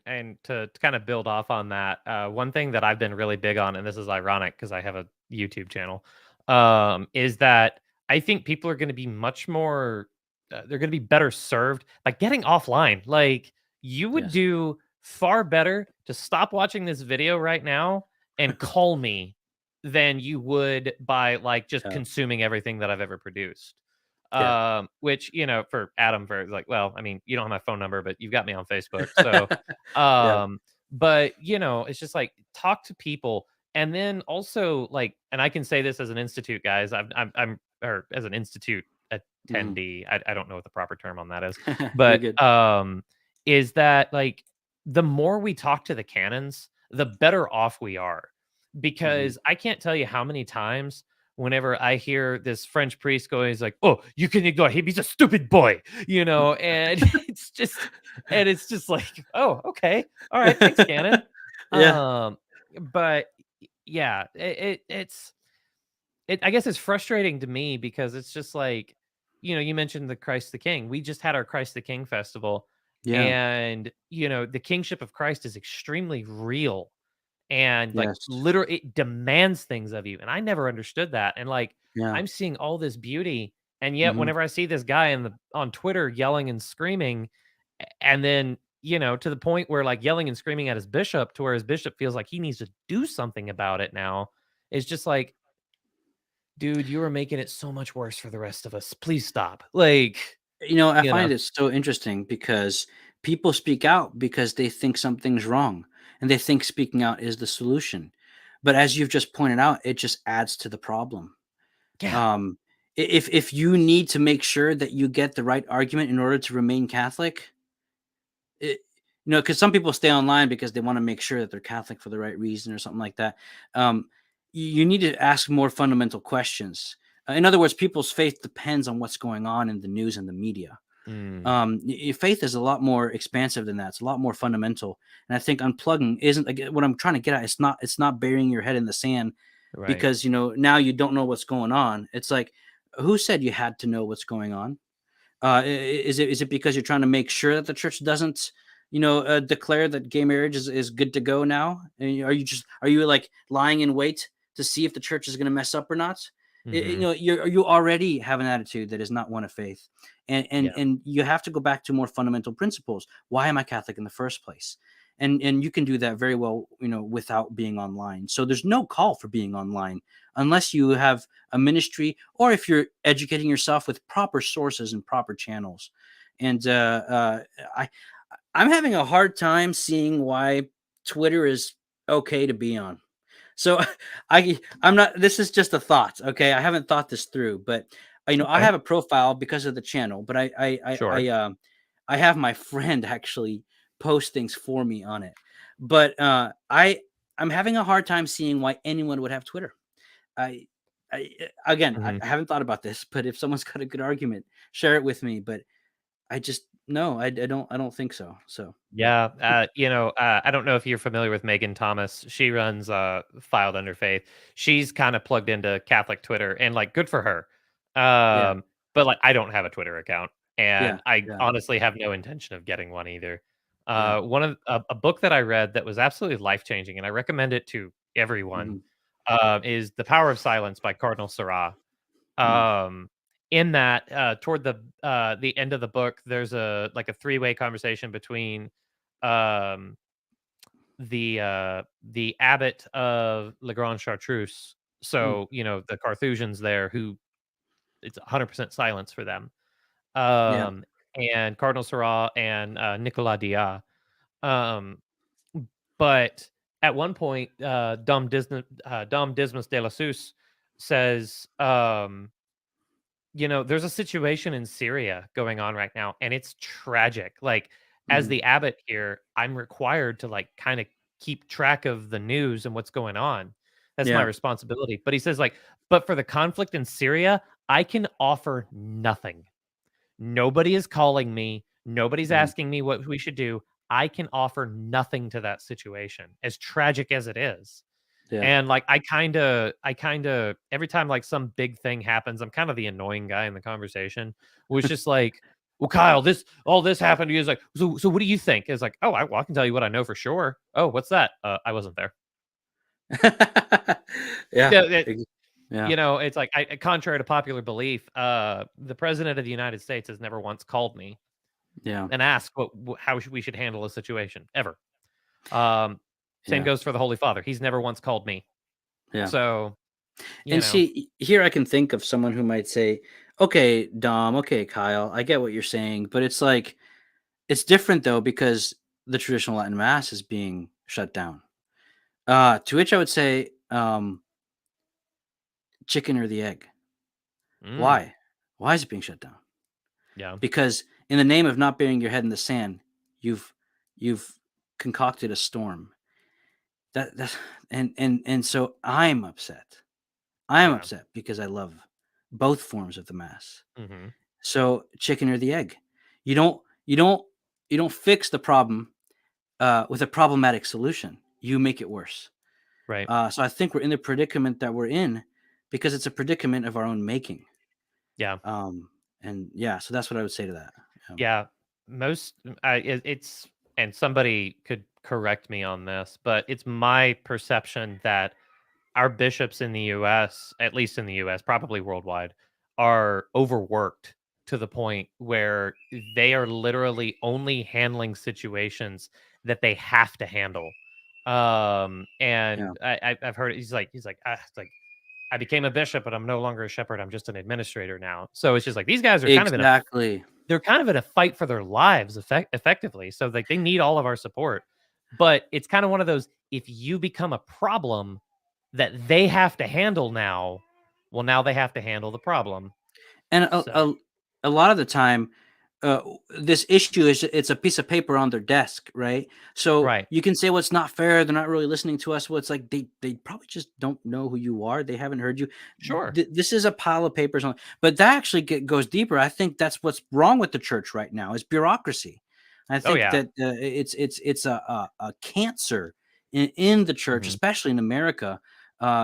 and to kind of build off on that, one thing that I've been really big on, and this is ironic because I have a YouTube channel, is that I think people are going to be much more, they're going to be better served by getting offline. Like you would Yes. do far better to stop watching this video right now and call me than you would by like just Yeah. consuming everything that I've ever produced. Yeah. Which, for Adam, for like, well, I mean, you don't have my phone number, but you've got me on Facebook. So, Yeah. but it's just like talk to people. And then also like, and I can say this as an institute, guys, or as an institute Hmm. attendee. I don't know what the proper term on that is, You're but, good. is that like the more we talk to the canons, the better off we are. Hmm. Because I can't tell you how many times whenever I hear this French priest go, he's like, "Oh, you can ignore him. He's a stupid boy," and it's just like, "Oh, okay, all right, thanks, Canon." Yeah. But yeah, I guess it's frustrating to me because it's just like, you mentioned the Christ the King. We just had our Christ the King festival, Yeah. and the kingship of Christ is extremely real and like Yes. literally it demands things of you. And I never understood that. And like Yeah. I'm seeing all this beauty, and yet Hmm. whenever I see this guy on Twitter yelling and screaming, and then to the point where like yelling and screaming at his bishop to where his bishop feels like he needs to do something about it now, is just like, dude, you are making it so much worse for the rest of us. Please stop. Like, I you know, find it so interesting because people speak out because they think something's wrong and they think speaking out is the solution. But as you've just pointed out, it just adds to the problem. yeah. Um, if you need to make sure that you get the right argument in order to remain Catholic, it, because some people stay online because they want to make sure that they're Catholic for the right reason or something like that. You need to ask more fundamental questions. In other words, people's faith depends on what's going on in the news and the media. Mm, Faith is a lot more expansive than that. It's a lot more fundamental, and I think unplugging isn't, like, what I'm trying to get at. It's not burying your head in the sand right. because now you don't know what's going on. It's like, who said you had to know what's going on? Is it because you're trying to make sure that the church doesn't, declare that gay marriage is good to go now? And are you like lying in wait to see if the church is going to mess up or not? Hmm. You already have an attitude that is not one of faith, and and Yeah. and you have to go back to more fundamental principles. Why am I Catholic in the first place? And you can do that very well, without being online. So there's no call for being online unless you have a ministry, or if you're educating yourself with proper sources and proper channels. And I I'm having a hard time seeing why Twitter is okay to be on. So I'm not. This is just a thought. Okay, I haven't thought this through, but I Okay. have a profile because of the channel, but I I I, Sure. I I have my friend actually post things for me on it. But I'm having a hard time seeing why anyone would have Twitter. I again, I Mhm. haven't thought about this, but if someone's got a good argument, share it with me. But I just no, I don't think so. So yeah, Yeah, I don't know if you're familiar with Megan Thomas. She runs Filed Under Faith. She's kind of plugged into Catholic Twitter, and like, good for her. yeah, But like, I don't have a Twitter account, yeah, and I yeah, honestly have no intention of getting one either. yeah. One of a book that I read that was absolutely life changing, and I recommend it to everyone, Hmm. is The Power of Silence by Cardinal Sarah. Mm, Um, in that, toward the end of the book, there's a like a three-way conversation between um the abbot of Le Grand Chartreuse. mm, So, the Carthusians there, who it's 100% silence for them. yeah, Um, and Cardinal Sarah and Nicolas Dia. Um, but at one point, Dom Dismas de la Seuss says, there's a situation in Syria going on right now, and it's tragic. Like, as mhm, the abbot here, I'm required to like kind of keep track of the news and what's going on. That's my yeah, responsibility. But he says, like, but for the conflict in Syria, I can offer nothing. Nobody is calling me. Nobody's mhm, asking me what we should do. I can offer nothing to that situation, as tragic as it is. yeah. And, like, I kinda every time, like, some big thing happens, I'm kind of the annoying guy in the conversation, was just like, "Well, Kyle, all this happened to you." Is like, "So what do you think?" It's like, "Oh, I can tell you what I know for sure." "Oh, what's that?" I wasn't there." Yeah, Yeah, it yeah, it's like, contrary to popular belief, the president of the United States has never once called me yeah, and asked how we should handle a situation, ever. Um, Same yeah, goes for the Holy Father. He's never once called me. yeah. So, you And know see, here I can think of someone who might say, "Okay, Dom, okay, Kyle, I get what you're saying," but it's like it's different though because the traditional Latin Mass is being shut down. To which I would say, chicken or the egg? Mm, Why? Why is it being shut down? yeah. Because in the name of not burying your head in the sand, you've you've concocted a storm. That's and so I'm upset. I'm Yeah. upset because I love both forms of the Mass. Mhm. So chicken or the egg? You don't you don't you don't fix the problem with a problematic solution. You make it worse. Right. So I think we're in the predicament that we're in because it's a predicament of our own making. Yeah. Um, and yeah, so that's what I would say to that. Yeah. It's and somebody could correct me on this, but it's my perception that our bishops in the US, at least in the US, probably worldwide, are overworked to the point where they are literally only handling situations that they have to handle. Yeah, And I've heard he's like, it's like, I became a bishop, but I'm no longer a shepherd. I'm just an administrator now. So it's just like these guys are kind of in a exactly. they're kind of in a fight for their lives effectively. So like they need all of our support. But it's kind of one of those, if you become a problem that they have to handle now, well, now they have to handle the problem. And So a lot of the time, this issue is it's a piece of paper on their desk, right? So right. you can say, "Well, it's not fair. They're not really listening to us." Well, it's like they probably just don't know who you are. They haven't heard you. Sure. This is a pile of papers on, but that actually goes deeper. I think that's what's wrong with the church right now is bureaucracy. I Oh think yeah. that it's a cancer in the church, Mhm. especially in America.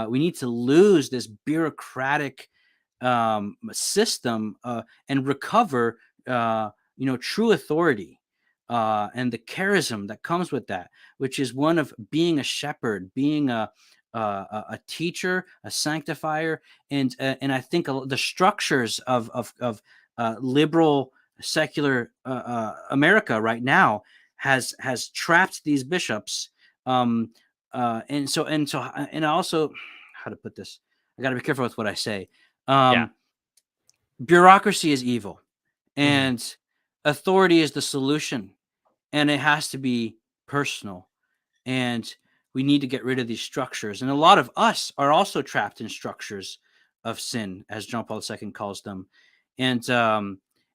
We need to lose this bureaucratic system and recover true authority and the charism that comes with that, which is one of being a shepherd, being a teacher, a sanctifier, and I think the structures of liberal secular America right now has trapped these bishops. And also, how to put this, I got to be careful with what I say. Yeah. um, Bureaucracy is evil Mhm. and authority is the solution, and it has to be personal, and we need to get rid of these structures, and a lot of us are also trapped in structures of sin, as John Paul II calls them. And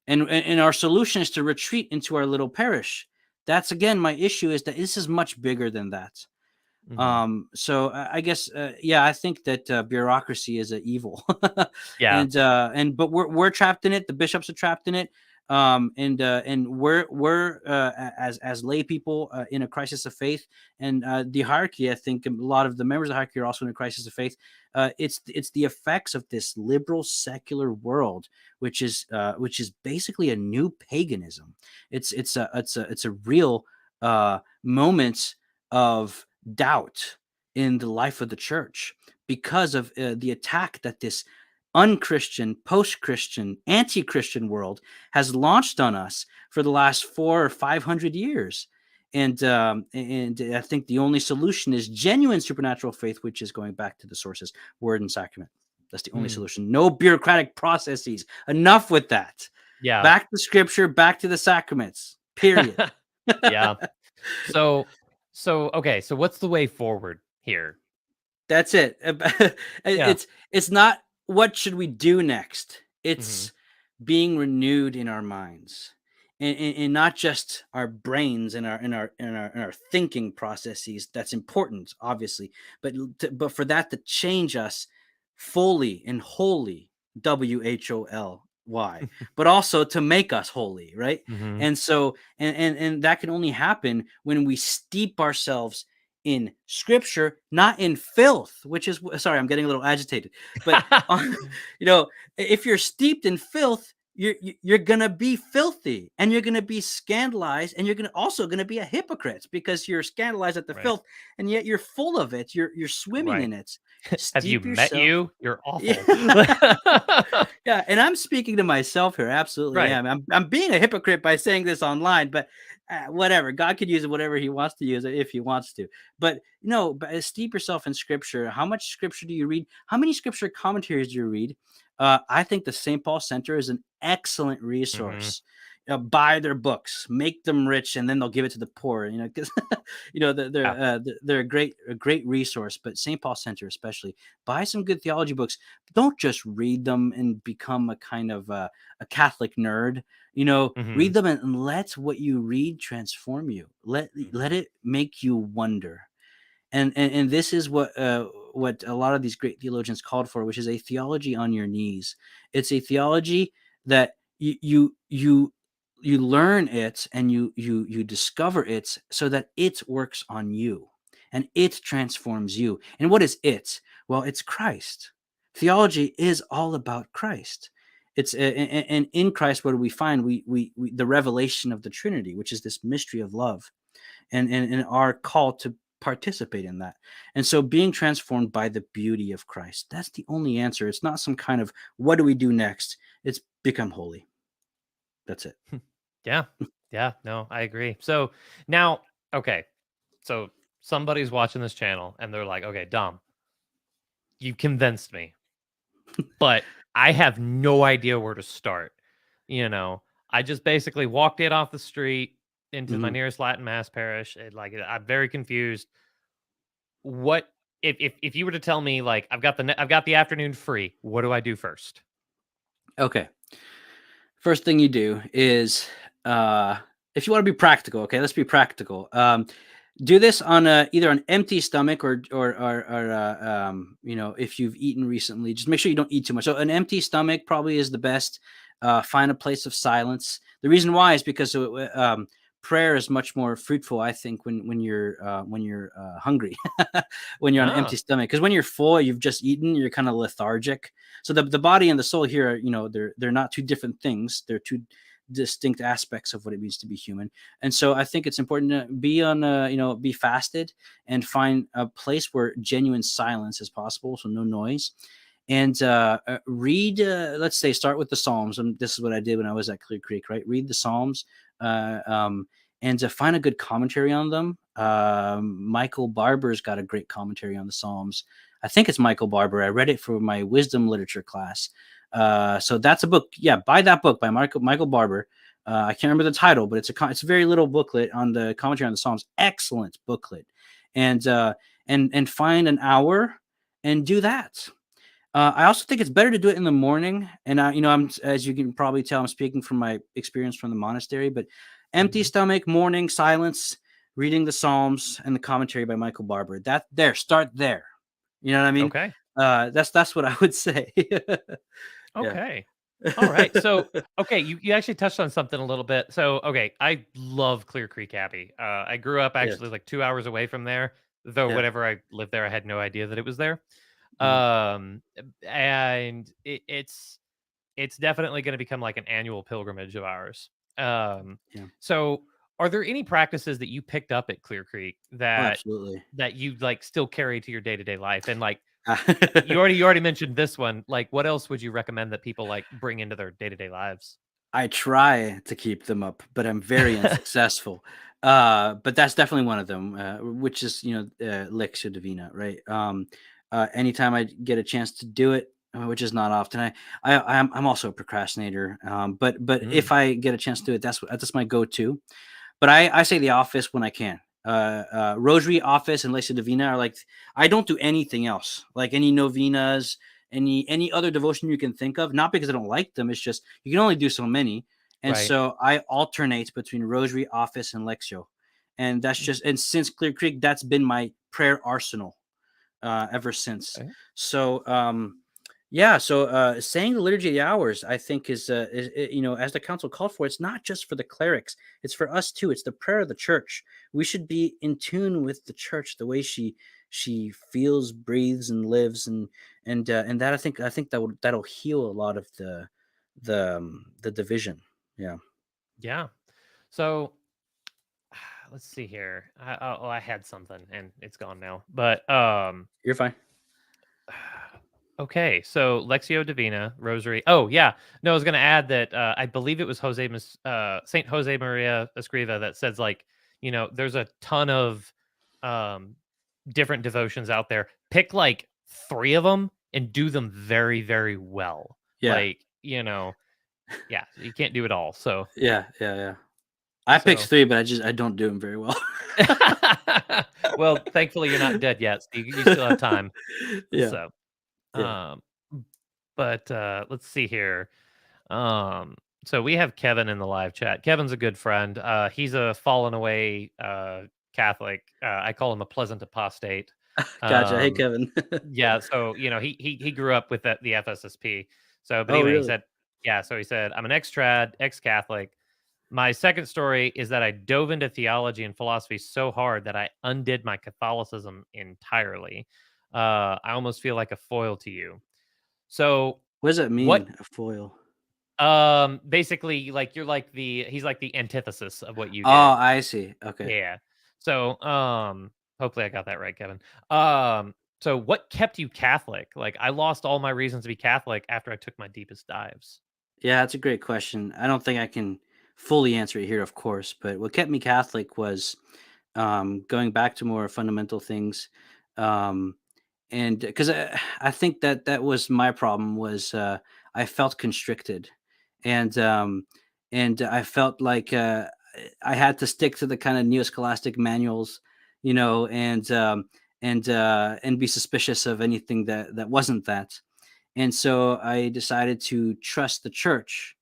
and our solution is to retreat into our little parish. That's again my issue, is that this is much bigger than that. Hmm. So I guess yeah, I think that bureaucracy is an evil, Yeah. and but we're trapped in it. The bishops are trapped in it, and we're as lay people in a crisis of faith, and the hierarchy. I think a lot of the members of the hierarchy are also in a crisis of faith. It's the effects of this liberal secular world, which is basically a new paganism. It's a real moment of doubt in the life of the church because of the attack that this unchristian, post-Christian, anti-Christian world has launched on us for the last 400 or 500 years. And I think the only solution is genuine supernatural faith, which is going back to the sources, word and sacrament. That's the only Mm. solution. No bureaucratic processes. Enough with that. Yeah. Back to scripture, back to the sacraments. Period. Yeah. So, okay. So what's the way forward here? That's it. Yeah. It's not what should we do next. Hmm. It's being renewed in our minds, and not just our brains and our thinking processes. That's important, obviously, but for that to change us fully and wholly, WHOLY, but also to make us holy, right? Hmm. And so and that can only happen when we steep ourselves in scripture, not in filth, which is, sorry, I'm getting a little agitated, but you know, if you're steeped in filth, you're gonna be filthy, and you're gonna be scandalized, and you're gonna also gonna be a hypocrite because you're scandalized at the Right. filth, and yet you're full of it. You're swimming Right. in it. Have you Steep met yourself. you? You're awful. Yeah. Yeah, and I'm speaking to myself here. Absolutely Right. am. I'm being a hypocrite by saying this online, but whatever. God could use it whatever He wants to use it if He wants to. But no, but steep yourself in Scripture. How much Scripture do you read? How many Scripture commentaries do you read? I think the St. Paul Center is an excellent Hmm. resource. Buy their books, make them rich, and then they'll give it to the poor. You know, because Yeah. they're a great resource. But St. Paul Center, especially, buy some good theology books. Don't just read them and become a kind of a Catholic nerd. Hmm. Read them and let what you read transform you. Let Hmm. it make you wonder. And this is what a lot of these great theologians called for, which is a theology on your knees. It's a theology that you learn it, and you discover it so that it works on you, and it transforms you. And what is it? Well, it's Christ. Theology is all about Christ. And in Christ, what do we find? We the revelation of the Trinity, which is this mystery of love, and are called to participate in that. And so being transformed by the beauty of Christ, that's the only answer. It's not some kind of what do we do next? It's become holy. That's it. Yeah. Yeah. No, I agree. So now, okay. So somebody's watching this channel and they're like, okay, Dom, you convinced me, but I have no idea where to start. I just basically walked it off the street into my Mhm. nearest Latin mass parish. I'm very confused. What if you were to tell me, like, I've got the afternoon free, what do I do first? Okay. First thing you do is, if you want to be practical, okay, let's be practical. Do this on either an empty stomach, or if you've eaten recently, just make sure you don't eat too much. So an empty stomach probably is the best. Find a place of silence. The reason why is because prayer is much more fruitful, I think, when you're hungry, when you're on an empty Ah. stomach. Because when you're full, you've just eaten, you're kind of lethargic. So the body and the soul here, they're not two different things. They're two distinct aspects of what it means to be human. And so I think it's important to be fasted and find a place where genuine silence is possible, so no noise. And read, let's say, start with the Psalms. And this is what I did when I was at Clear Creek, right? Read the Psalms, uh, um, and to find a good commentary on them. Michael Barber's got a great commentary on the Psalms. I think it's Michael Barber. I read it for my wisdom literature class. So that's a book. Yeah, buy that book by Michael Barber. I can't remember the title, but it's a very little booklet on the commentary on the Psalms. Excellent booklet, and and find an hour and do that. I also think it's better to do it in the morning. And I'm, as you can probably tell, I'm speaking from my experience from the monastery. But empty Mhm. stomach, morning, silence, reading the Psalms and the commentary by Michael Barber. Start there. You know what I mean? Okay. That's what I would say. Yeah. Okay. All right. So, okay, you actually touched on something a little bit. So, okay, I love Clear Creek Abbey. I grew up Yes. actually like 2 hours away from there, though Yeah. whenever I lived there, I had no idea that it was there. Mhm. And it's definitely gonna become like an annual pilgrimage of ours. Um, Yeah. so are there any practices that you picked up at Clear Creek Oh, that absolutely. you like still carry to your day-to-day life? And like you already mentioned this one. Like what else would you recommend that people like bring into their day-to-day lives? I try to keep them up, but I'm very unsuccessful. But that's definitely one of them, which is Lectio Divina, right? Anytime I get a chance to do it, which is not often, I'm also a procrastinator. But Mm, if I get a chance to do it, that's my go-to. But I say the office when I can. Rosary, office, and Lectio Divina are like, I don't do anything else, like any novenas, any other devotion you can think of. Not because I don't like them, it's just you can only do so many, and right. so I alternate between Rosary, office, and Lectio, and that's Mm, just and since Clear Creek, that's been my prayer arsenal ever since. okay. So yeah, so saying the liturgy of the hours, I think, as the council called for, it's not just for the clerics; it's for us too. It's the prayer of the church. We should be in tune with the church, the way she feels, breathes, and lives, and that I think that'll heal a lot of the division. Yeah, Yeah. So let's see here. I had something and it's gone now. But you're fine. okay, so Lectio Divina, Rosary. Oh yeah, no, I was going to add that I believe it was Saint Jose Maria Escriva that says like there's a ton of um, different devotions out there. Pick like three of them and do them very very well. Yeah, Like yeah, you can't do it all. So yeah. I picked so 3, but I don't do them very well. well, thankfully you're not dead yet, so you still have time. Yeah, So yeah. um, but let's see here. Um, so we have Kevin in the live chat. Kevin's a good friend. He's a fallen away Catholic. I call him a pleasant apostate. Gotcha. Hey, Um, Kevin. yeah, so he grew up with the FSSP. So, but Oh, anyway, he really? said, yeah. So he said, I'm an ex-trad, ex-Catholic. My second story is that I dove into theology and philosophy so hard that I undid my Catholicism entirely. I almost feel like a foil to you. So, What does that what mean, a foil? basically, like, you're like he's like the antithesis of what you Oh, did. I see. Okay. Yeah. So, hopefully I got that right, Kevin. So what kept you Catholic? Like, I lost all my reasons to be Catholic after I took my deepest dives. Yeah, that's a great question. I don't think I can fully answer it here, of course, but what kept me Catholic was going back to more fundamental things. Um, and because I think that was my problem was I felt constricted, and I felt like I had to stick to the kind of neo-scholastic manuals, and be suspicious of anything that wasn't that. And so I decided to trust the church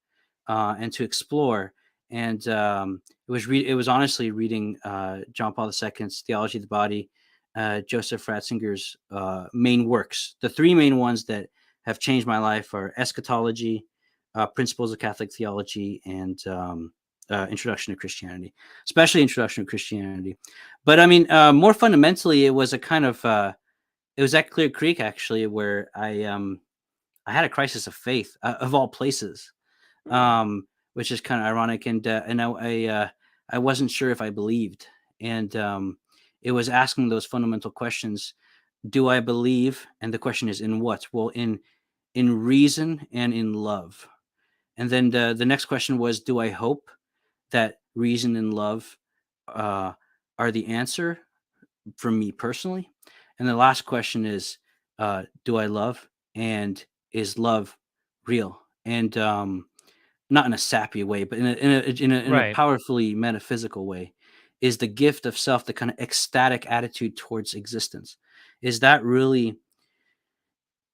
and to explore. And it was honestly reading John Paul II's Theology of the Body, Joseph Ratzinger's main works. The three main ones that have changed my life are Eschatology, Principles of Catholic Theology, and Introduction to Christianity, especially Introduction to Christianity. But I mean, more fundamentally, it was a kind of it was at Clear Creek actually where I had a crisis of faith, of all places, which is kind of ironic. And I wasn't sure if I believed, and it was asking those fundamental questions: Do I believe? And the question is, in what? Well, in reason and in love. And then the next question was, Do I hope that reason and love uh, are the answer for me personally? And the last question is, do I love? And is love real? And not in a sappy way, but in a Right. powerfully metaphysical way, is the gift of self the kind of ecstatic attitude towards existence? Is that really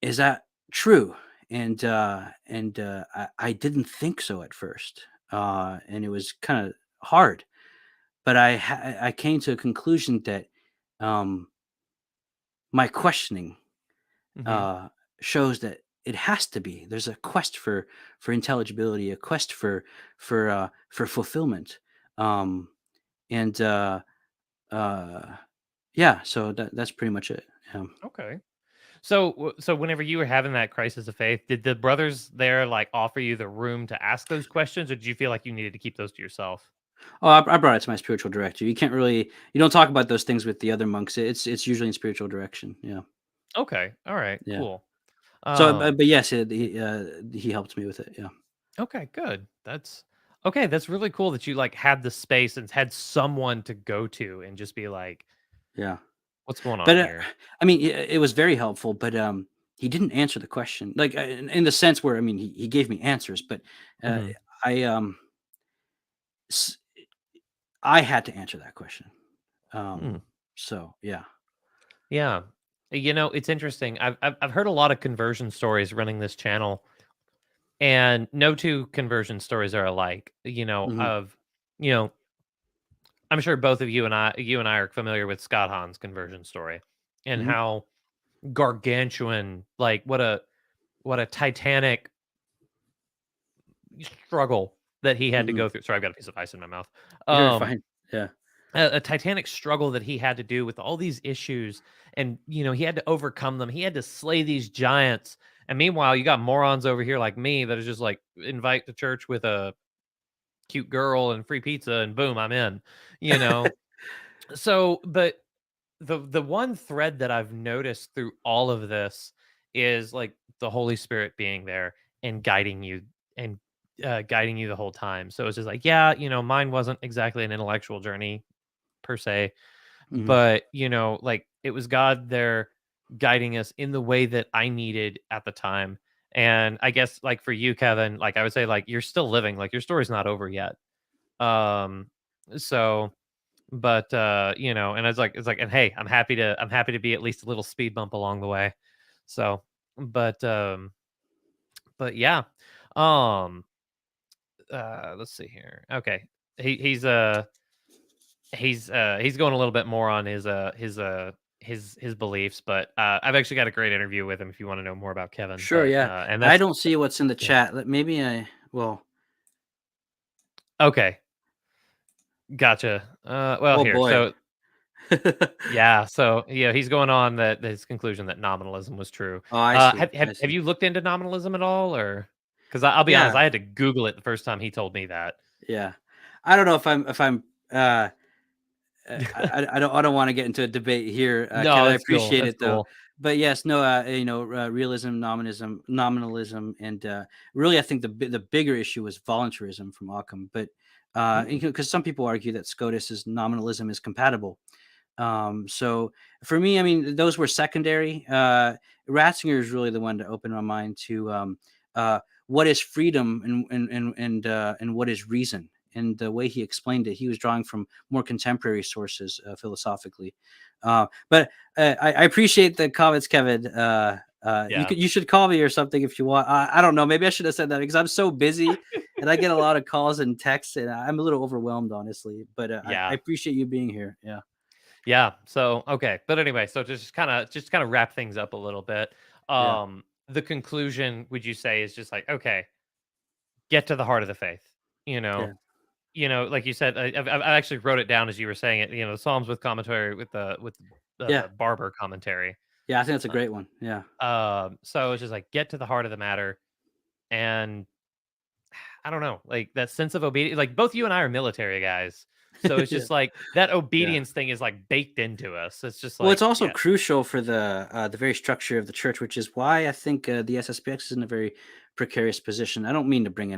is that True, I didn't think so at first, and it was kind of hard. But I came to a conclusion that um, my questioning Hmm. uh, shows that it has to be. There's a quest for intelligibility, a quest for fulfillment, um, and uh, yeah. So that's pretty much it. Okay. So whenever you were having that crisis of faith, did the brothers there like offer you the room to ask those questions, or did you feel like you needed to keep those to yourself? Oh, I brought it to my spiritual director. You don't talk about those things with the other monks. It's usually in spiritual direction. Yeah, Okay. All right. yeah. Cool. So, Um. but yes, he helped me with it. Yeah, Okay. Good. That's okay. That's really cool that you like had the space and had someone to go to and just be like, yeah. "What's going on But here?" I mean, it was very helpful. But he didn't answer the question, like in the sense where I mean, he gave me answers, but uh, Hmm. I s- I had to answer that question. Hmm. So yeah. Yeah. It's interesting. I've heard a lot of conversion stories running this channel, and no two conversion stories are alike. Hmm. You know, I'm sure both of you and I are familiar with Scott Hahn's conversion story and Hmm. how gargantuan, like what a titanic struggle that he had to Hmm. go through. Sorry, I've got a piece of ice in my mouth. You're Um, fine. Yeah. a titanic struggle that he had to do with all these issues, and he had to overcome them. He had to slay these giants. And meanwhile, you got morons over here like me that is just like invite to church with a cute girl and free pizza, and boom, I'm in. You know. So, but the one thread that I've noticed through all of this is like the Holy Spirit being there and and guiding you the whole time. So it's just like, yeah, mine wasn't exactly an intellectual journey per se, Hmm. but like it was God there guiding us in the way that I needed at the time. And I guess like for you, Kevin, like I would say, like you're still living, like your story's not over yet. Um, so but, and it's like, and hey, I'm happy to be at least a little speed bump along the way. So, but, but yeah. Um, let's see here. Okay. He he's going a little bit more on his beliefs, but, I've actually got a great interview with him if you wanna know more about Kevin, Sure. but, Yeah. and I that's don't see what's in the yeah. chat. Maybe I. Well. Okay. Gotcha. Well, Oh here, boy. so yeah, so, yeah, he's going on that his conclusion that nominalism was true. Oh, I see. I Have see. you looked into nominalism at all, or because I'll be honest, Yeah. I had to Google it the first time he told me that. Yeah. I don't know if I'm. I don't want to get into a debate here, No, Kevin. I that's cool, appreciate that's it though. cool. But yes, no, realism, nominalism, and really, I think the bigger issue was voluntarism from Occam. But Mm, because some people argue that Scotus's nominalism is compatible. So for me, I mean, those were secondary. Ratzinger is really the one to open my mind to what is freedom and what is reason. And the way he explained it, he was drawing from more contemporary sources philosophically. But I appreciate the comments, Kevin. yeah. You should call me or something if you want. I don't know. Maybe I should have said that because I'm so busy and I get a lot of calls and texts, and I'm a little overwhelmed, honestly. But I Yeah. appreciate you being here. Yeah. Yeah, so, okay, but anyway, so just kinda wrap things up a little bit, Yeah. the conclusion, would you say, is just like, "Okay, get to the heart of the faith," you know? Yeah. Like you said, I actually wrote it down as you were saying it, the Psalms with commentary Yeah. the Barber commentary. Yeah. I think that's a Uh, great one. Yeah. so it's just like get to the heart of the matter, and I don't know, like that sense of obedience. Like both you and I are military guys, so it's Yeah. just like that Yeah. obedience thing is like baked into us. It's just Well, it's like also yeah, crucial for the very structure of the church, which is why I think the SSPX is in a very precarious position. I don't mean to bring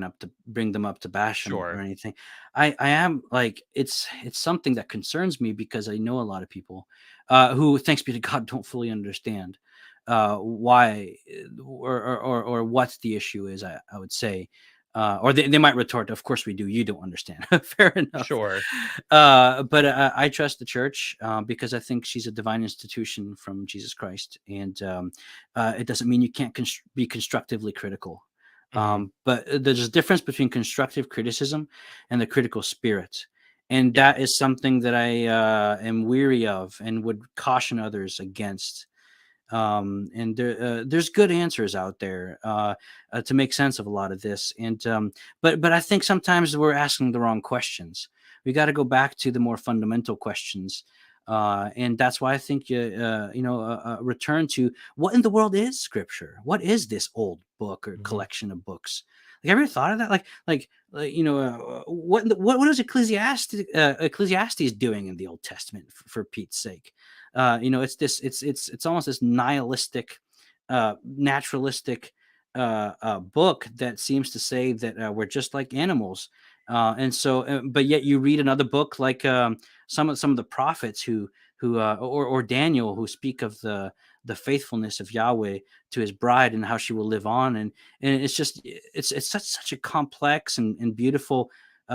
them up to bash them or sure, anything. I am like it's something that concerns me because I know a lot of people who, thanks be to God, don't fully understand why or what the issue is. I would say. Or they might retort, "Of course we do. You don't understand." Fair enough. Sure. But I trust the church because I think she's a divine institution from Jesus Christ, and it doesn't mean you can't be constructively critical. Mhm. But there's a difference between constructive criticism and the critical spirit, and Yeah. that is something that I am weary of and would caution others against. And there's good answers out there to make sense of a lot of this. And but I think sometimes we're asking the wrong questions. We got to go back to the more fundamental questions. And that's why I think return to what in the world is Scripture? What is this old book or Mhm. collection of books? Like, have you ever thought of that? What is Ecclesiastes doing in the Old Testament for Pete's sake? It's almost this nihilistic, naturalistic book that seems to say that we're just like animals. But yet you read another book like some of the prophets or Daniel, who speak of the faithfulness of Yahweh to his bride and how she will live on. And it's such a complex and beautiful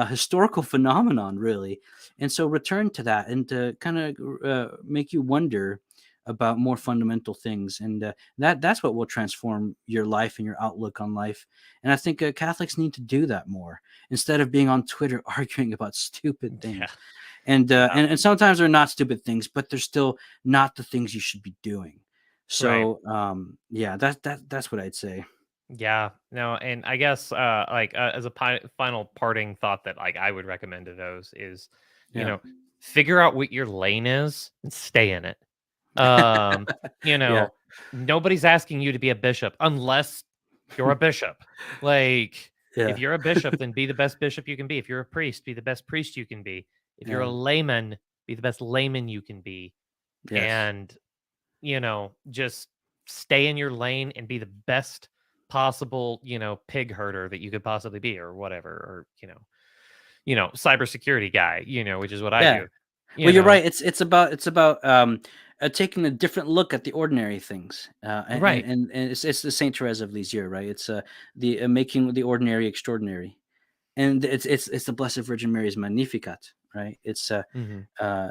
historical phenomenon, really. And so return to that and to kind of make you wonder about more fundamental things, and that's what will transform your life and your outlook on life. And I think Catholics need to do that more instead of being on Twitter arguing about stupid Yeah. things. And Yeah. and sometimes they're not stupid things, but they're still not the things you should be doing. Right. So yeah, that's what I'd say. Yeah. No, and I guess like as a final parting thought that like I would recommend to those is, you Yeah. know, figure out what your lane is and stay in it. Um, you Yeah. know, nobody's asking you to be a bishop unless you're a bishop. Like, if Yeah. you're a bishop, then be the best bishop you can be. If you're a priest, be the best priest you can be. If you're a Yeah. layman, be the best layman you can be. Yes. And, just stay in your lane and be the best possible, pig herder that you could possibly be or whatever, or, cybersecurity guy, which is what I Yeah. do, Well, you you're know. right. It's about taking a different look at the ordinary things, Right. and it's the Saint Therese of Lisieux, right? It's the making the ordinary extraordinary, and it's the Blessed Virgin Mary's Magnificat, right? Mhm.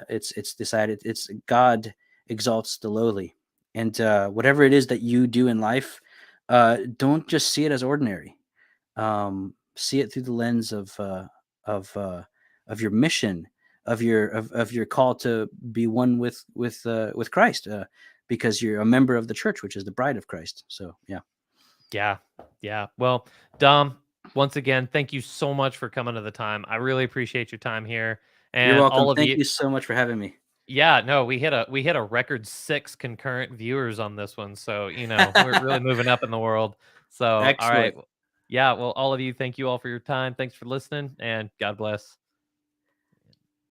It's decided it's God exalts the lowly, and whatever it is that you do in life, don't just see it as ordinary. See it through the lens of uh, of your mission, of your call to be one with Christ, because you're a member of the church, which is the bride of Christ. So yeah, Yeah. Yeah. Well, Dom, once again, thank you so much for coming to the time. I really appreciate your time here. you're And welcome. all of Thank you. you so much for having me. Yeah, no, we hit a record 6 concurrent viewers on this one. So, we're really moving up in the world. So, all right. Excellent. Yeah, well, all of you, thank you all for your time. Thanks for listening and God bless.